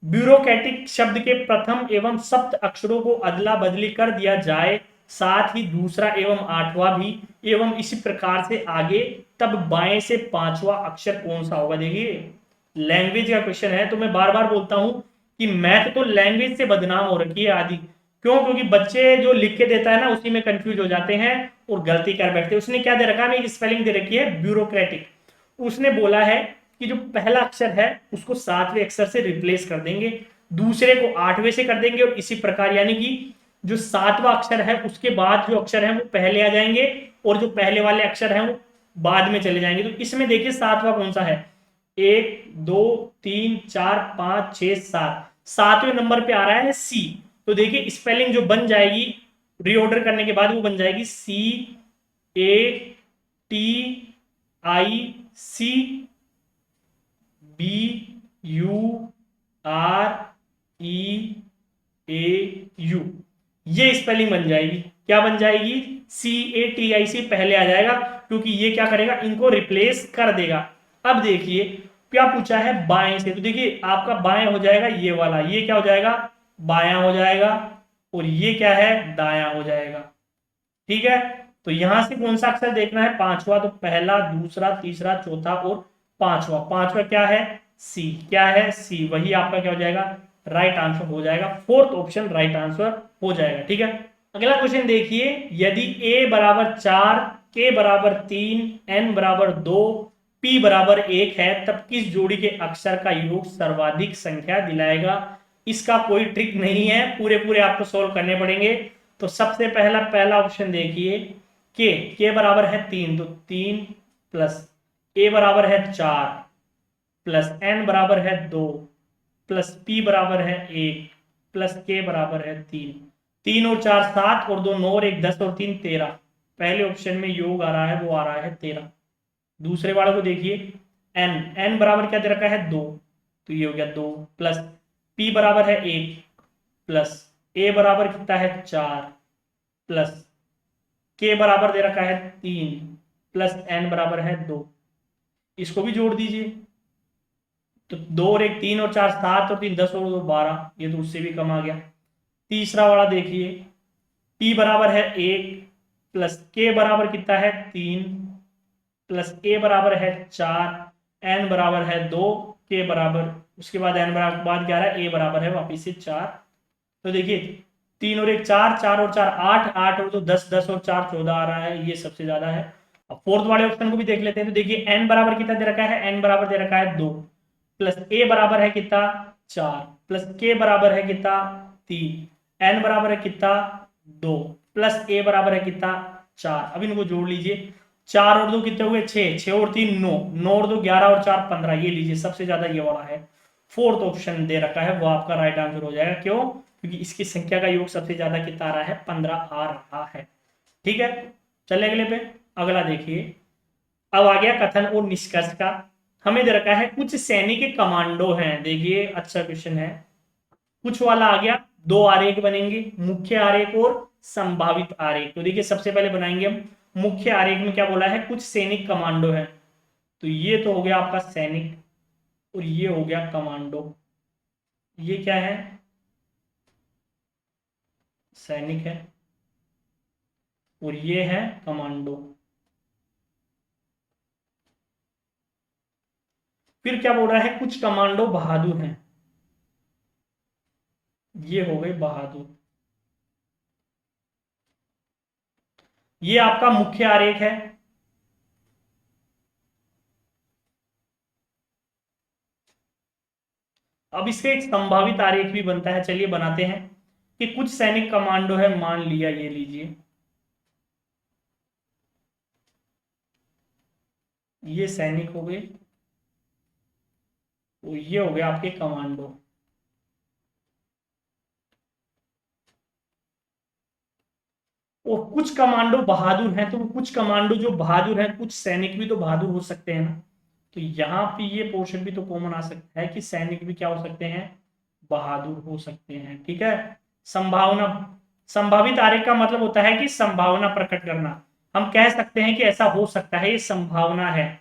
ब्यूरोक्रेटिक शब्द के प्रथम एवं सप्त अक्षरों को अदला बदली कर दिया जाए, साथ ही दूसरा एवं आठवां भी एवं इसी प्रकार से आगे, तब बाएं से पांचवा अक्षर कौन सा होगा। देखिए लैंग्वेज का क्वेश्चन है, तो मैं बार बार बोलता हूं कि मैथ तो लैंग्वेज से बदनाम हो रखी है आदि। क्यों? क्योंकि बच्चे जो लिख के देता है ना उसी में कंफ्यूज हो जाते हैं और गलती कर बैठते हैं। उसने क्या दे रखा है, एक स्पेलिंग दे रखी है ब्यूरोक्रेटिक। उसने बोला है कि जो पहला अक्षर है उसको 7वें अक्षर से रिप्लेस कर देंगे, दूसरे को 8वें से कर देंगे, और इसी प्रकार यानी कि जो 7वां अक्षर है उसके बाद जो अक्षर है वो पहले आ जाएंगे, और जो पहले वाले अक्षर हैं वो बाद में चले जाएंगे। तो इसमें देखिए 7वां कौन सा है, 1 2 3 4 5 6 7, 7वें नंबर पे आ रहा है सी। तो देखिए स्पेलिंग जो बन जाएगी रीऑर्डर करने के बाद वो बन जाएगी CATIC BUREAU, ये स्पेलिंग बन जाएगी। क्या बन जाएगी, CATIC पहले आ जाएगा, क्योंकि ये क्या करेगा, इनको रिप्लेस कर देगा। अब देखिए क्या पूछा है बाएं से, तो देखिए आपका बाएं हो जाएगा ये वाला, ये क्या हो जाएगा, बायां हो जाएगा, और ये क्या है, दायां हो जाएगा। ठीक है, तो यहां से कौन सा अक्षर देखना है, पांचवा। तो पहला, दूसरा, तीसरा, चौथा और पांचवा। पांचवा क्या है, सी। क्या है, सी। वही आपका क्या हो जाएगा, राइट आंसर हो जाएगा। फोर्थ ऑप्शन राइट आंसर हो जाएगा। ठीक है, अगला क्वेश्चन देखिए, यदि a बराबर 4, k बराबर 3, n बराबर 2, p बराबर 1 है, तब किस जोड़ी के अक्षर का योग सर्वाधिक संख्या दिलाएगा। इसका कोई ट्रिक नहीं है, पूरे पूरे आपको सोल्व करने पड़ेंगे। तो सबसे पहला ऑप्शन देखिए, के बराबर है 3, तो 3 प्लस a बराबर है 4 प्लस n बराबर है 2 प्लस p बराबर है 1 प्लस k बराबर है 3। 3 और 4 7 और 2 9 और 1 10 और 3 13। पहले ऑप्शन में योग आ रहा है, वो आ रहा है 13। दूसरे वाले को देखिए, n बराबर क्या दे रखा है 2, तो ये हो गया 2 प्लस p बराबर है 1 प्लस a बराबर कितना है 4 प्लस k बराबर दे रखा है 3 प्लस n बराबर है 2। इसको भी जोड़ दीजिए, तो 2 और 1 3 और 4 7 और 3 10 और 2 12, ये तो उससे भी कम आ गया। तीसरा वाला देखिए, p बराबर है 1 प्लस k बराबर कितना है 3 प्लस a बराबर है 4, n बराबर है 2, k बराबर, उसके बाद n बराबर बाद क्या रहा है, a बराबर है वापिस से 4। तो देखिए 3 और 1 4, 4 और 4 8, 8 और 2 10, 10 और 4 14 आ रहा है, ये सबसे ज्यादा है। अब फोर्थ वाले ऑप्शन को भी देख लेते हैं, तो देखिए n बराबर कितना दे रखा है, n बराबर दे रखा है 2 प्लस a बराबर है कितना 4 प्लस k बराबर है कितना 3, n बराबर है कितना 2 प्लस a बराबर है कितना 4। अब इनको जोड़ लीजिए, 4 और 2 कितने हुए 6, 6 और 3 9, 9 और 2 11 और 4 15, ये लीजिए सबसे ज्यादा ये वाला है। फोर्थ ऑप्शन दे रखा है, वो आपका राइट आंसर हो जाएगा। क्यों? क्योंकि इसकी संख्या का योग सबसे ज्यादा कितना आ रहा है, 15 आ रहा है। ठीक है, चले अगले पे। अगला देखिए, अब आ गया कथन और निष्कर्ष का। हमें दे रखा है कुछ सैनिक कमांडो हैं। देखिए अच्छा क्वेश्चन है। कुछ वाला आ गया, दो आरेख बनेंगे, मुख्य आरेख और संभावित आरेख। तो देखिए सबसे पहले बनाएंगे हम मुख्य आरेख में, क्या बोला है, कुछ सैनिक कमांडो है। तो ये तो हो गया आपका सैनिक, और ये हो गया कमांडो। ये क्या है, सैनिक है, और ये है कमांडो। फिर क्या बोल रहा है, कुछ कमांडो बहादुर हैं। ये हो गए बहादुर। ये आपका मुख्य आरेख है। अब इसका एक संभावित आरेख भी बनता है, चलिए बनाते हैं। कि कुछ सैनिक कमांडो है, मान लिया, ये लीजिए, ये सैनिक हो गए, तो ये हो गया आपके कमांडो। और कुछ कमांडो बहादुर हैं, तो वो कुछ कमांडो जो बहादुर हैं, कुछ सैनिक भी तो बहादुर हो सकते हैं ना। तो यहाँ पे ये पोर्शन भी तो कॉमन आ सकता है कि सैनिक भी क्या हो सकते हैं, बहादुर हो सकते हैं। ठीक है, संभावना, संभावित आरेख का मतलब होता है कि संभावना प्रकट करना। हम कह सकते हैं कि ऐसा हो सकता है, ये संभावना है।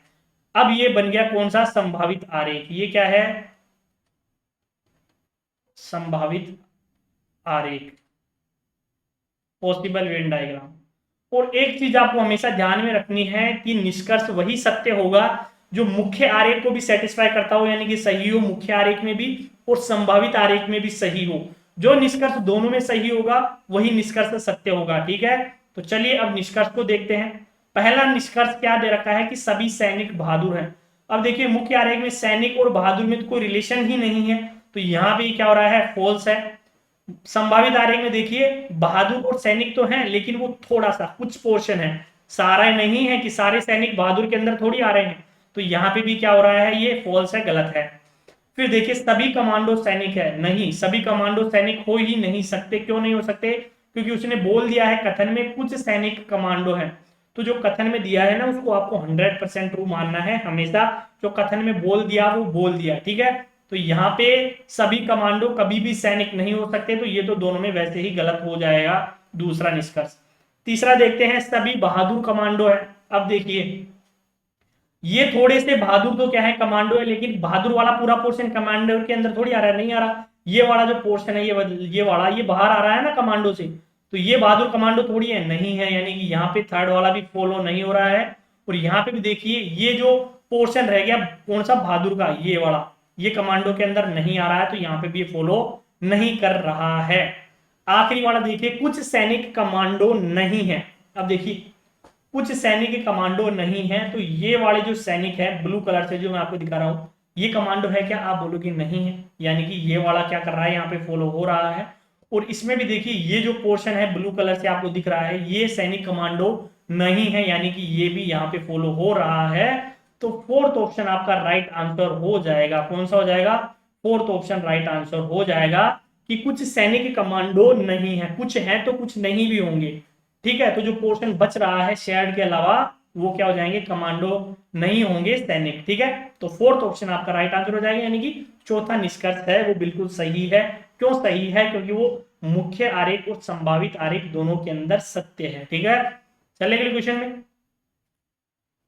अब ये बन गया कौन सा, संभावित आरेख। ये क्या है, संभावित आरेख, पॉसिबल वेन डायग्राम। और एक चीज आपको हमेशा ध्यान में रखनी है कि निष्कर्ष वही सत्य होगा जो मुख्य आरेख को भी सेटिस्फाई करता हो, यानी कि सही हो मुख्य आरेख में भी और संभावित आरेख में भी सही हो। जो निष्कर्ष दोनों में सही होगा वही निष्कर्ष सत्य होगा। ठीक है, तो चलिए अब निष्कर्ष को देखते हैं। पहला निष्कर्ष क्या दे रखा है कि सभी सैनिक बहादुर हैं। अब देखिए मुख्य आरेख में सैनिक और बहादुर में तो कोई रिलेशन ही नहीं है, तो यहां पे क्या हो रहा है, फॉल्स है। संभावित आरेख में देखिए बहादुर और सैनिक तो हैं, लेकिन वो थोड़ा सा कुछ पोर्शन है, सारा नहीं है कि सारे सैनिक बहादुर के अंदर थोड़ी आ रहे हैं। तो यहाँ पे भी क्या हो रहा है, ये फॉल्स है, गलत है। फिर देखिए सभी कमांडो सैनिक है, नहीं, सभी कमांडो सैनिक हो ही नहीं सकते। क्यों नहीं हो सकते, क्योंकि उसने बोल दिया है कथन में कुछ सैनिक कमांडो हैं। तो जो कथन में दिया है ना उसको आपको 100% ट्रू मानना है हमेशा। जो कथन में बोल दिया वो बोल दिया, ठीक है। तो यहाँ पे सभी कमांडो कभी भी सैनिक नहीं हो सकते, तो ये तो दोनों में वैसे ही गलत हो जाएगा, दूसरा निष्कर्ष। तीसरा देखते हैं सभी बहादुर कमांडो है। अब देखिए ये थोड़े से बहादुर तो क्या है, कमांडो है, लेकिन बहादुर वाला पूरा पोर्शन कमांडो के अंदर थोड़ी आ रहा है, नहीं आ रहा। ये वाला जो पोर्शन है ये वाला ये बाहर आ रहा है ना कमांडो से, तो ये बहादुर कमांडो थोड़ी है, नहीं है। यानी कि यहाँ पे थर्ड वाला भी फॉलो नहीं हो रहा है। और यहाँ पे भी देखिए ये जो पोर्शन रह गया कौन सा, बहादुर का, ये वाला, ये कमांडो के अंदर नहीं आ रहा है, तो यहाँ पे भी फॉलो नहीं कर रहा है। आखिरी वाला देखिए कुछ सैनिक कमांडो नहीं है। अब देखिए कुछ सैनिक कमांडो नहीं है, तो ये वाले जो सैनिक है ब्लू कलर से जो मैं आपको दिखा रहा हूं, ये कमांडो है क्या, आप बोलोगे नहीं है। यानी कि ये वाला क्या कर रहा है, यहाँ पे फॉलो हो रहा है। और इसमें भी देखिए ये जो पोर्शन है ब्लू कलर से आपको दिख रहा है, ये सैनिक कमांडो नहीं है, यानी कि ये भी यहाँ पे फॉलो हो रहा है। तो फोर्थ ऑप्शन आपका राइट आंसर हो जाएगा। कौन सा हो जाएगा, फोर्थ ऑप्शन राइट आंसर हो जाएगा कि कुछ सैनिक कमांडो नहीं है। कुछ है तो कुछ नहीं भी होंगे, ठीक है। तो जो पोर्शन बच रहा है शेयर्ड के अलावा वो क्या हो जाएंगे, कमांडो नहीं होंगे, सैनिक, ठीक है। तो फोर्थ ऑप्शन आपका राइट आंसर हो जाएगा, यानी कि चौथा निष्कर्ष है वो बिल्कुल सही है। क्यों सही है, क्योंकि वो मुख्य आरेख और संभावित आरेख दोनों के अंदर सत्य है, ठीक है। चलिए अगले क्वेश्चन में।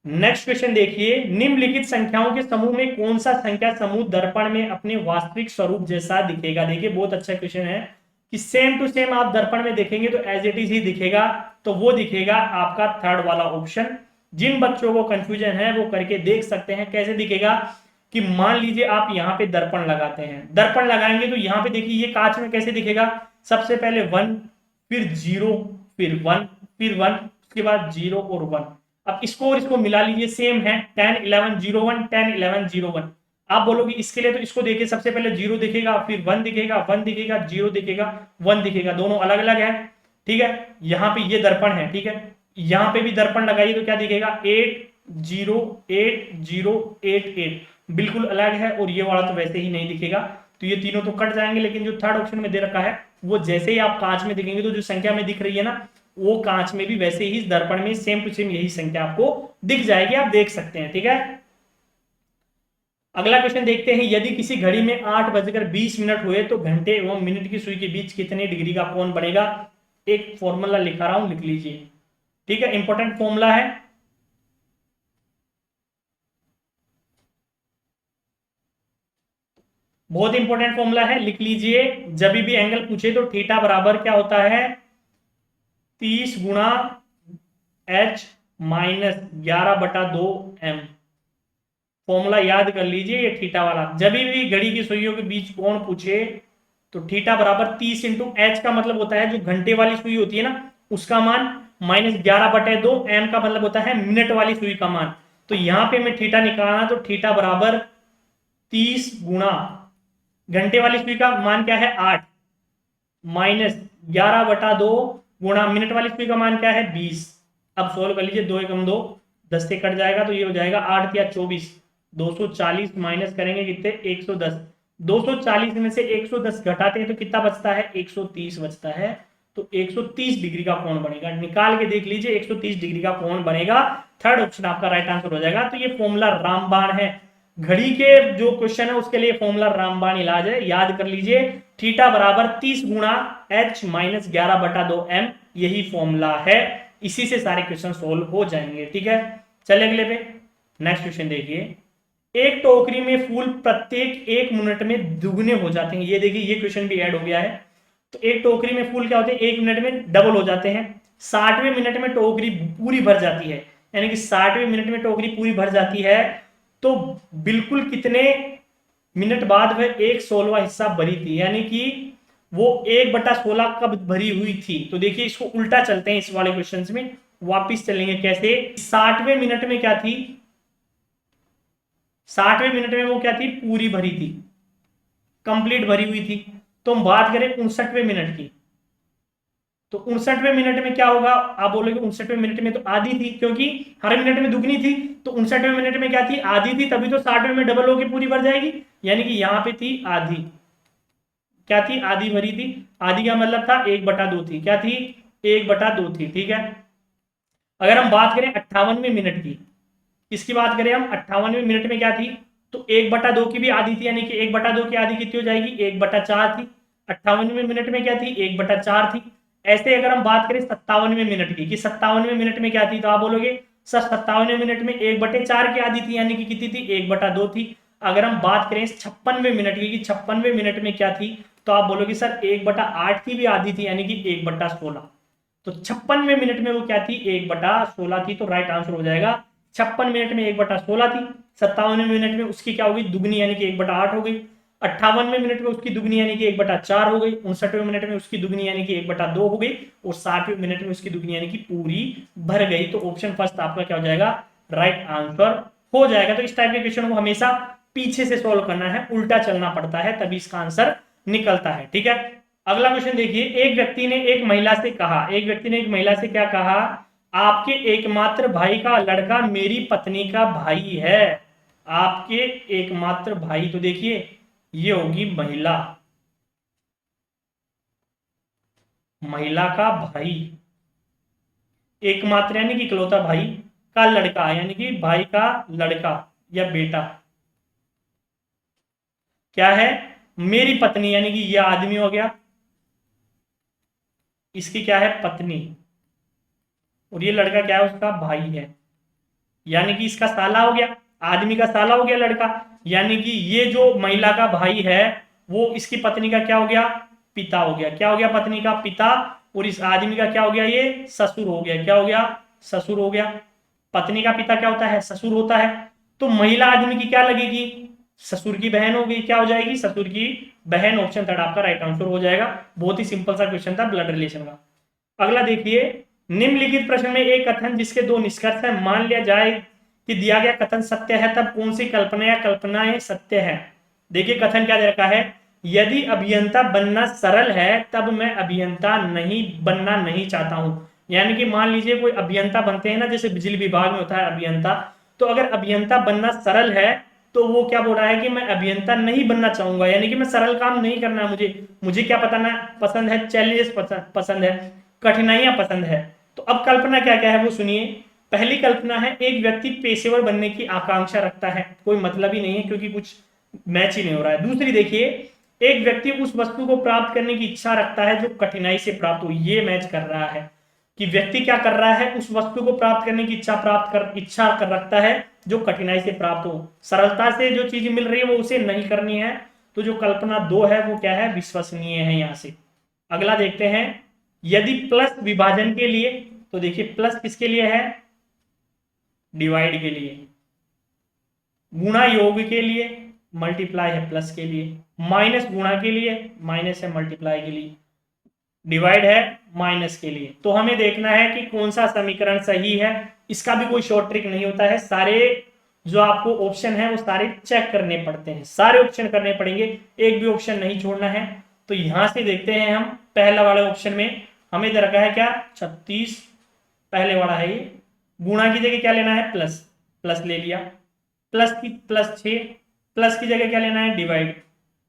नेक्स्ट क्वेश्चन देखिए, निम्नलिखित संख्याओं के समूह में कौन सा संख्या समूह दर्पण में अपने वास्तविक स्वरूप जैसा दिखेगा। देखिए बहुत अच्छा क्वेश्चन है कि सेम टू सेम आप दर्पण में देखेंगे तो एज इट इज ही दिखेगा, तो वो दिखेगा आपका थर्ड वाला ऑप्शन। जिन बच्चों को कंफ्यूजन है वो करके देख सकते हैं कैसे दिखेगा। कि मान लीजिए आप यहाँ पे दर्पण लगाते हैं, दर्पण लगाएंगे तो यहाँ पे देखिए ये कांच में कैसे दिखेगा, सबसे पहले 1, फिर 0, फिर 1, फिर 1, उसके बाद 0 और 1। अब इसको और इसको मिला लीजिए, सेम है, 10 11 0 1, 10 11 0 1। आप बोलोगे इसके लिए तो इसको देखिए, सबसे पहले 0 दिखेगा, फिर 1 दिखेगा, 1 दिखेगा, 0 दिखेगा, 1 दिखेगा, दोनों अलग अलग है, ठीक है। यहाँ पे ये दर्पण है, ठीक है, यहाँ पे भी दर्पण लगाइए तो क्या दिखेगा, 8 0 8 0 8 8, बिल्कुल अलग है। और ये वाला तो वैसे ही नहीं दिखेगा, तो ये तीनों तो कट जाएंगे। लेकिन जो थर्ड ऑप्शन में दे रखा है वो जैसे ही आप कांच में दिखेंगे तो जो संख्या में दिख रही है ना, वो कांच में भी वैसे ही दर्पण में सेम टू सेम यही संख्या आपको दिख जाएगी, आप देख सकते हैं, ठीक है। अगला क्वेश्चन देखते हैं, यदि किसी घड़ी में 8:20 हुए तो घंटे एवं मिनट की सुई के बीच कितने डिग्री का कोण बनेगा। एक फॉर्मूला लिखा रहा हूं, लिख लीजिए, ठीक है, इंपॉर्टेंट फॉर्मूला है। बहुत इंपॉर्टेंट फॉर्मूला है, लिख लीजिए। जब भी एंगल पूछे तो थीटा बराबर क्या होता है, 30 गुणा h माइनस 11/2m। फॉर्मूला याद कर लीजिए ये थीटा वाला। जब भी घड़ी की सुइयों के बीच कोण पूछे तो थीटा बराबर 30 इंटू एच का मतलब होता है जो घंटे वाली सुई होती है ना उसका मान, माइनस 11/2 m का मतलब होता है मिनट वाली सुई का मान। तो यहां पे मैं थीटा निकालना, तो थीटा बराबर 30 गुणा घंटे वाली सुई का मान क्या है 8, माइनस 11/2 गुणा मिनट वाली सुई का मान क्या है 20। अब सोल्व कर लीजिए, 2 एकम 2, 10 से कट जाएगा तो ये हो जाएगा 8 या 24, 240 माइनस करेंगे कितने, 110। 240 में से 110 घटाते हैं तो कितना बचता है, 130 बचता है। तो 130 डिग्री का कोण बनेगा, निकाल के देख लीजिए, 130 डिग्री का कोण बनेगा। थर्ड ऑप्शन आपका राइट आंसर हो जाएगा। तो ये फॉर्मूला रामबाण है, घड़ी के जो क्वेश्चन है उसके लिए फॉर्मूला रामबाण इलाज है, याद कर लीजिए। थीटा बराबर 30 गुणा h माइनस 11/2m, यही फॉर्मूला है, इसी से सारे क्वेश्चन सोल्व हो जाएंगे, ठीक है। चलिए अगले पे, नेक्स्ट क्वेश्चन देखिए, एक टोकरी में फूल प्रत्येक 1 मिनट में दुगने हो जाते हैं। ये देखिए ये क्वेश्चन भी ऐड हो गया है। तो एक टोकरी में फूल क्या होते हैं, 1 मिनट में डबल हो जाते हैं। 60वें मिनट में टोकरी पूरी भर जाती है, यानी कि 60वें मिनट में टोकरी पूरी भर जाती है, तो बिल्कुल कितने मिनट बाद वह 1/16 हिस्सा भरी थी, यानी कि वो 1/16 कब भरी हुई थी। तो देखिए इसको उल्टा चलते हैं, इस वाले क्वेश्चन में वापिस चलेंगे। कैसे? 60वें मिनट में क्या थी? 60वें मिनट में वो क्या थी? पूरी भरी थी, कंप्लीट भरी हुई थी। तो हम बात करें 59वें मिनट की, तो 59वें मिनट में क्या होगा? आप बोलोगे 59वें मिनट में तो आधी थी, क्योंकि हर मिनट में दुगनी थी। तो 59वें मिनट में क्या थी? आधी थी, तभी तो 60वें में डबल होके पूरी भर जाएगी, यानी कि यहां पे थी आधी। क्या थी? आधी भरी थी। आधी का मतलब था 1/2 थी। क्या थी? 1/2 थी। ठीक है। अगर हम बात करें 58वें मिनट की, इसकी बात करें हम 58वें मिनट में क्या थी? तो 1/2 की भी आधी थी, यानी कि 1/2 की आधी कितनी हो जाएगी? 1/4 थी। 58वें मिनट में क्या थी? 1/4 थी। ऐसे अगर हम बात करें 57वें मिनट की, कि 57वें मिनट में क्या थी, तो आप बोलोगे सर 57वें मिनट में 1/4 की आधी थी, यानी कि कितनी थी? 1/2 थी। अगर हम बात करें 56वें मिनट की, कि 56वें मिनट में क्या थी, तो आप बोलोगे सर 1/8 की भी आधी थी, यानी कि 1/16। तो 56वें मिनट में वो क्या थी? 1/16 थी। तो राइट आंसर हो जाएगा 56 मिनट में 1/16 थी। 57वें मिनट में उसकी क्या होगी? दुगनी, यानी कि 1/8 हो गई। 58वें मिनट में उसकी दुगनी, यानी कि 1/4 हो गई। 59वें मिनट में उसकी दुगनी, यानी कि 1/2 हो गई। और 60वें मिनट में उसकी दुगनी, यानी कि पूरी भर गई। तो ऑप्शन फर्स्ट आपका क्या हो जाएगा? राइट आंसर हो जाएगा। तो इस टाइप के क्वेश्चन को हमेशा पीछे से सोल्व करना है, उल्टा चलना पड़ता है, तभी इसका आंसर निकलता है। ठीक है। अगला क्वेश्चन देखिए, एक व्यक्ति ने एक महिला से कहा, एक व्यक्ति ने एक महिला से क्या कहा? आपके एकमात्र भाई का लड़का मेरी पत्नी का भाई है। आपके एकमात्र भाई, तो देखिए ये होगी महिला, महिला का भाई। एकमात्र यानी कि इकलौता भाई का लड़का, यानी कि भाई का लड़का या बेटा क्या है? मेरी पत्नी, यानी कि यह आदमी हो गया, इसकी क्या है? पत्नी। और ये लड़का क्या है? उसका भाई है, यानी कि इसका साला हो गया, आदमी का साला हो गया लड़का। यानी कि ये जो महिला का भाई है वो इसकी पत्नी का क्या हो गया? पिता हो गया। क्या हो गया? पत्नी का पिता। और इस आदमी का क्या हो गया? ये ससुर हो गया। क्या हो गया? ससुर हो गया। पत्नी का पिता क्या होता है? ससुर होता है। तो महिला आदमी की क्या लगेगी? ससुर की बहन हो गई। क्या हो जाएगी? ससुर की बहन। ऑप्शन थर्ड आपका राइट आंसर हो जाएगा। बहुत ही सिंपल सा क्वेश्चन था ब्लड रिलेशन का। अगला देखिए, निम्नलिखित प्रश्न में एक कथन जिसके दो निष्कर्ष है, मान लिया जाए कि दिया गया कथन सत्य है, तब कौन सी कल्पना या कल्पनाएं सत्य है? देखिए कथन क्या दे रखा है? यदि अभियंता बनना सरल है तब मैं अभियंता नहीं बनना नहीं चाहता हूं। यानी कि मान लीजिए कोई अभियंता बनते हैं ना, जैसे बिजली विभाग में होता है अभियंता, तो अगर अभियंता बनना सरल है तो वो क्या बोल रहा है कि मैं अभियंता नहीं बनना चाहूंगा, यानी कि मैं सरल काम नहीं करना, मुझे मुझे क्या पता ना पसंद है? चैलेंजेस पसंद है, कठिनाइयां पसंद है। तो अब कल्पना क्या क्या है वो सुनिए। पहली कल्पना है, एक व्यक्ति पेशेवर बनने की आकांक्षा रखता है, कोई मतलब ही नहीं है क्योंकि कुछ मैच ही नहीं हो रहा है। दूसरी देखिए, एक व्यक्ति उस वस्तु को प्राप्त करने की इच्छा रखता है जो कठिनाई से प्राप्त हो, ये मैच कर रहा है कि व्यक्ति क्या कर रहा है? उस वस्तु को प्राप्त करने की इच्छा कर रखता है जो कठिनाई से प्राप्त हो। सरलता से जो चीज मिल रही है वो उसे नहीं करनी है। तो जो कल्पना दो है वो क्या है? विश्वसनीय है यहां से। अगला देखते हैं, यदि प्लस विभाजन के लिए, तो देखिए प्लस किसके लिए है? डिवाइड के लिए। गुणा योग के लिए, मल्टीप्लाई है प्लस के लिए। माइनस गुणा के लिए, माइनस है मल्टीप्लाई के लिए। डिवाइड है माइनस के लिए। तो हमें देखना है कि कौन सा समीकरण सही है। इसका भी कोई शॉर्ट ट्रिक नहीं होता है, सारे जो आपको ऑप्शन है वो सारे चेक करने पड़ते हैं, सारे ऑप्शन करने पड़ेंगे, एक भी ऑप्शन नहीं छोड़ना है। तो यहां से देखते हैं हम, पहला वाले ऑप्शन में हमें दे रखा है क्या? 36, पहले वाला है ये। गुणा की जगह क्या लेना है? प्लस, प्लस ले लिया। प्लस की +6, प्लस की जगह क्या लेना है? Divide,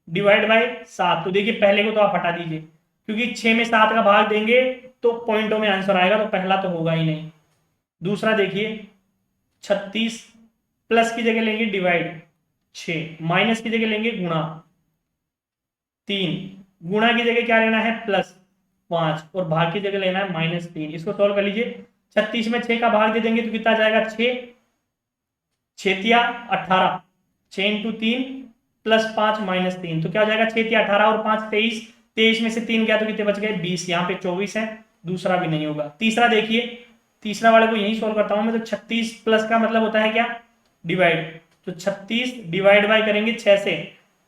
divide by 7। तो देखिए पहले को तो आप हटा दीजिए, क्योंकि 6 में 7 का भाग देंगे तो पॉइंटों में आंसर आएगा, तो पहला तो होगा ही नहीं। दूसरा देखिए 36, प्लस की जगह लेंगे डिवाइड 6, माइनस की जगह लेंगे गुणा 3, गुणा की जगह क्या लेना है? +5, और भाग की जगह लेना है -3। इसको सोल्व कर लीजिए। 36 में 6 का भाग दे देंगे तो कितना जाएगा? 6, 6 18, 6 इंटू 3 +5 -3, तो क्या हो जाएगा? 6 18 और 5 23, 23 में से 3 गया तो कितने बच गए? 20, यहाँ पे 24 है, दूसरा भी नहीं होगा। तीसरा देखिए, तीसरा वाले को यही सोल्व करता हूं मैं। तो 36 प्लस का मतलब होता है क्या, डिवाइड। तो 36 डिवाइड बाय करेंगे 6 से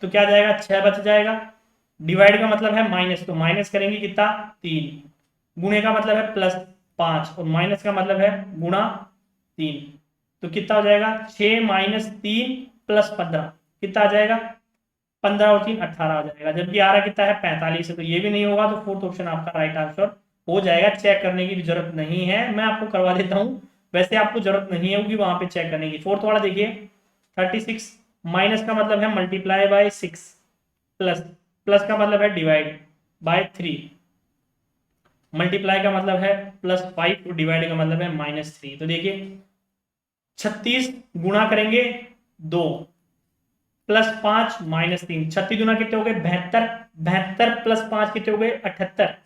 तो क्या जाएगा, 6 बच जाएगा। डिवाइड का मतलब है माइनस, तो माइनस करेंगे कितना, 3। गुणे का मतलब है प्लस 5 और माइनस का मतलब है गुणा 3। तो कितना हो जाएगा, 6 माइनस 3 प्लस 15 कितना आ जाएगा, 15 और 3 18 आ जाएगा। जबकि आ रहा कितना है, 45 है। तो ये भी नहीं होगा। तो फोर्थ ऑप्शन आपका राइट आंसर हो जाएगा। चेक करने की भी जरूरत नहीं है, मैं आपको करवा देता हूं। वैसे आपको जरूरत नहीं होगी वहां पे चेक करने की। फोर्थ वाला देखिए, 36 माइनस का मतलब है मल्टीप्लाई बाय 6 प्लस, प्लस का मतलब है डिवाइड बाय 3, मल्टीप्लाई का मतलब है +5 और डिवाइड का मतलब है -3। तो देखिए 36 गुणा करेंगे 2 +5 -3, 36 गुना कितने हो गए 72, 72 प्लस 5 कितने हो गए 78,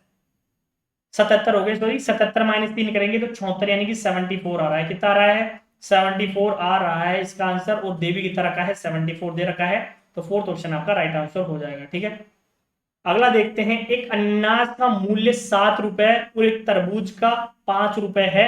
77 हो गए। सॉरी 77 -3 करेंगे तो 76 यानी कि 74 आ रहा है। कितना आ रहा है, 74 आ रहा है इसका आंसर। और दे भी कितना रखा है, 74 दे रखा है। तो फोर्थ ऑप्शन आपका राइट आंसर हो जाएगा। ठीक है, अगला देखते हैं। एक अनानास का मूल्य 7 रुपए और एक तरबूज का 5 रुपए है।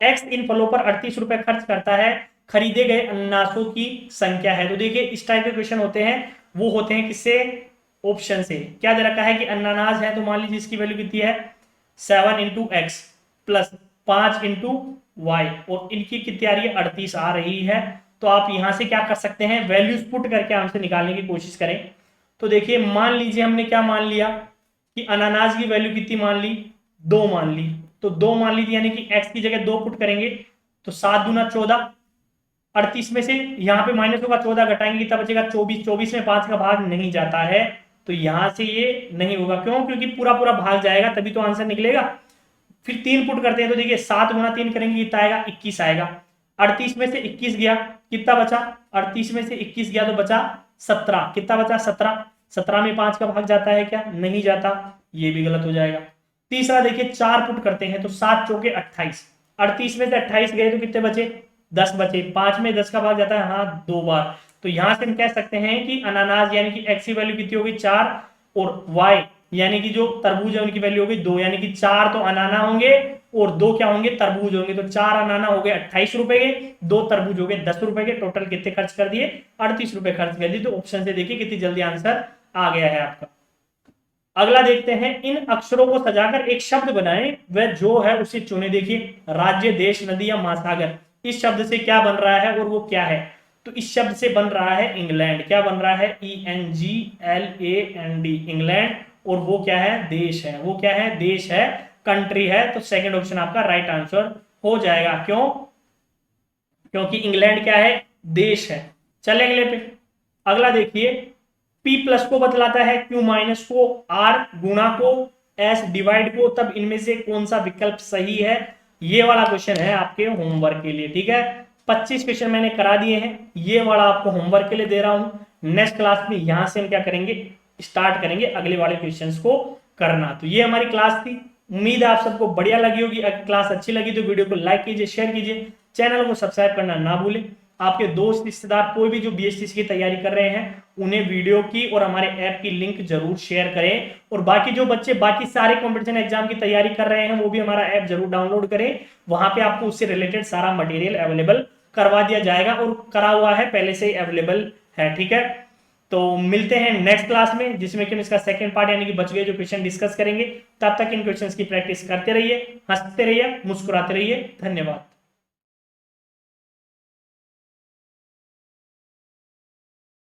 एक्स इन फलों पर 38 रुपए खर्च करता है। खरीदे गए अनानासों की संख्या है। तो देखिए इस टाइप के क्वेश्चन होते हैं, वो होते हैं किससे, ऑप्शन से। क्या दे रखा है कि अनानास है, तो मान लीजिए इसकी वैल्यू कितनी है, 7 into x plus 5 into y, और इनकी कितनी आ रही है, 38 आ रही है। तो आप यहां से क्या कर सकते हैं, वैल्यूज पुट करके हमसे निकालने की कोशिश करें। तो देखिए मान लीजिए हमने क्या मान लिया कि अनानास की वैल्यू कितनी मान ली, 2 मान ली। तो 2 मान ली यानी कि x की जगह 2 पुट करेंगे तो 7 दूना 14, 38 में से यहाँ पे माइनस होगा, 14 घटाएंगे कितना बचेगा, 24। 24 में 5 का भाग नहीं जाता है, तो यहां से ये नहीं होगा। क्यों, क्योंकि पूरा पूरा भाग जाएगा तभी तो आंसर निकलेगा। फिर 3 पुट करते हैं तो देखिए 7 गुना 3 करेंगे कितना आएगा, 21 आएगा। 38 में से 21 गया, कितना बचा, 38 में से 21 गया तो बचा 17। कितना बचा, 17। 17 में 5 का भाग जाता है क्या, नहीं जाता, ये भी गलत हो जाएगा। तीसरा देखिए 4 पुट करते हैं तो 7 चौके 28, 38 में से 28 गए तो कितने बचे, 10 बचे। 5 में 10 का भाग जाता है, हाँ 2 बार। तो यहां से हम कह सकते हैं कि अनानास यानी कि एक्स की वैल्यू कितनी होगी, 4, और वाई यानी कि जो तरबूज है उनकी वैल्यू होगी 2, यानी कि 4 तो अनाना होंगे और 2 क्या होंगे, तरबूज होंगे। तो 4 अनाना हो गए 28 रुपए के, 2 तरबूज हो गए 10 रुपए के। टोटल कितने खर्च कर दिए, 38 रुपए खर्च कर दिए। तो ऑप्शन से देखिए कितनी जल्दी आंसर आ गया है आपका। अगला देखते हैं, इन अक्षरों को सजाकर एक शब्द बनाएं, वह जो है उसे चुने। देखिए राज्य, देश, नदी या महासागर, इस शब्द से क्या बन रहा है और वो क्या है। तो इस शब्द से बन रहा है इंग्लैंड। क्या बन रहा है, ENGLAND, इंग्लैंड। और वो क्या है, देश है। वो क्या है, देश है, कंट्री है। तो सेकंड ऑप्शन आपका राइट आंसर हो जाएगा। क्यों, क्योंकि इंग्लैंड क्या है, देश है। चले अगले पे। अगला देखिए, P प्लस को बतलाता है, Q माइनस को, R गुणा को, S डिवाइड को, तब इनमें से कौन सा विकल्प सही है। ये वाला क्वेश्चन है आपके होमवर्क के लिए। ठीक है, 25 क्वेश्चन मैंने करा दिए हैं, ये वाला आपको होमवर्क के लिए दे रहा हूं। नेक्स्ट क्लास में यहां से हम क्या करेंगे, स्टार्ट करेंगे अगले वाले क्वेश्चंस को करना। तो ये हमारी क्लास थी। उम्मीद है आप सबको बढ़िया लगी होगी। अगर क्लास अच्छी लगी तो वीडियो को लाइक कीजिए, शेयर कीजिए, चैनल को सब्सक्राइब करना ना भूलें। आपके दोस्त रिश्तेदार कोई भी जो BSTC की तैयारी कर रहे हैं उन्हें वीडियो की और हमारे ऐप की लिंक जरूर शेयर करें। और बाकी जो बच्चे बाकी सारे कॉम्पिटिशन एग्जाम की तैयारी कर रहे हैं वो भी हमारा ऐप जरूर डाउनलोड करें। वहां पे आपको उससे रिलेटेड सारा मटेरियल अवेलेबल करवा दिया जाएगा और करा हुआ है, पहले से ही अवेलेबल है। ठीक है, तो मिलते हैं नेक्स्ट क्लास में जिसमें कि हम इसका सेकंड पार्ट यानी कि बच गए जो क्वेश्चन डिस्कस करेंगे। तब तक इन क्वेश्चंस की प्रैक्टिस करते रहिए, हंसते रहिए, मुस्कुराते रहिए। धन्यवाद।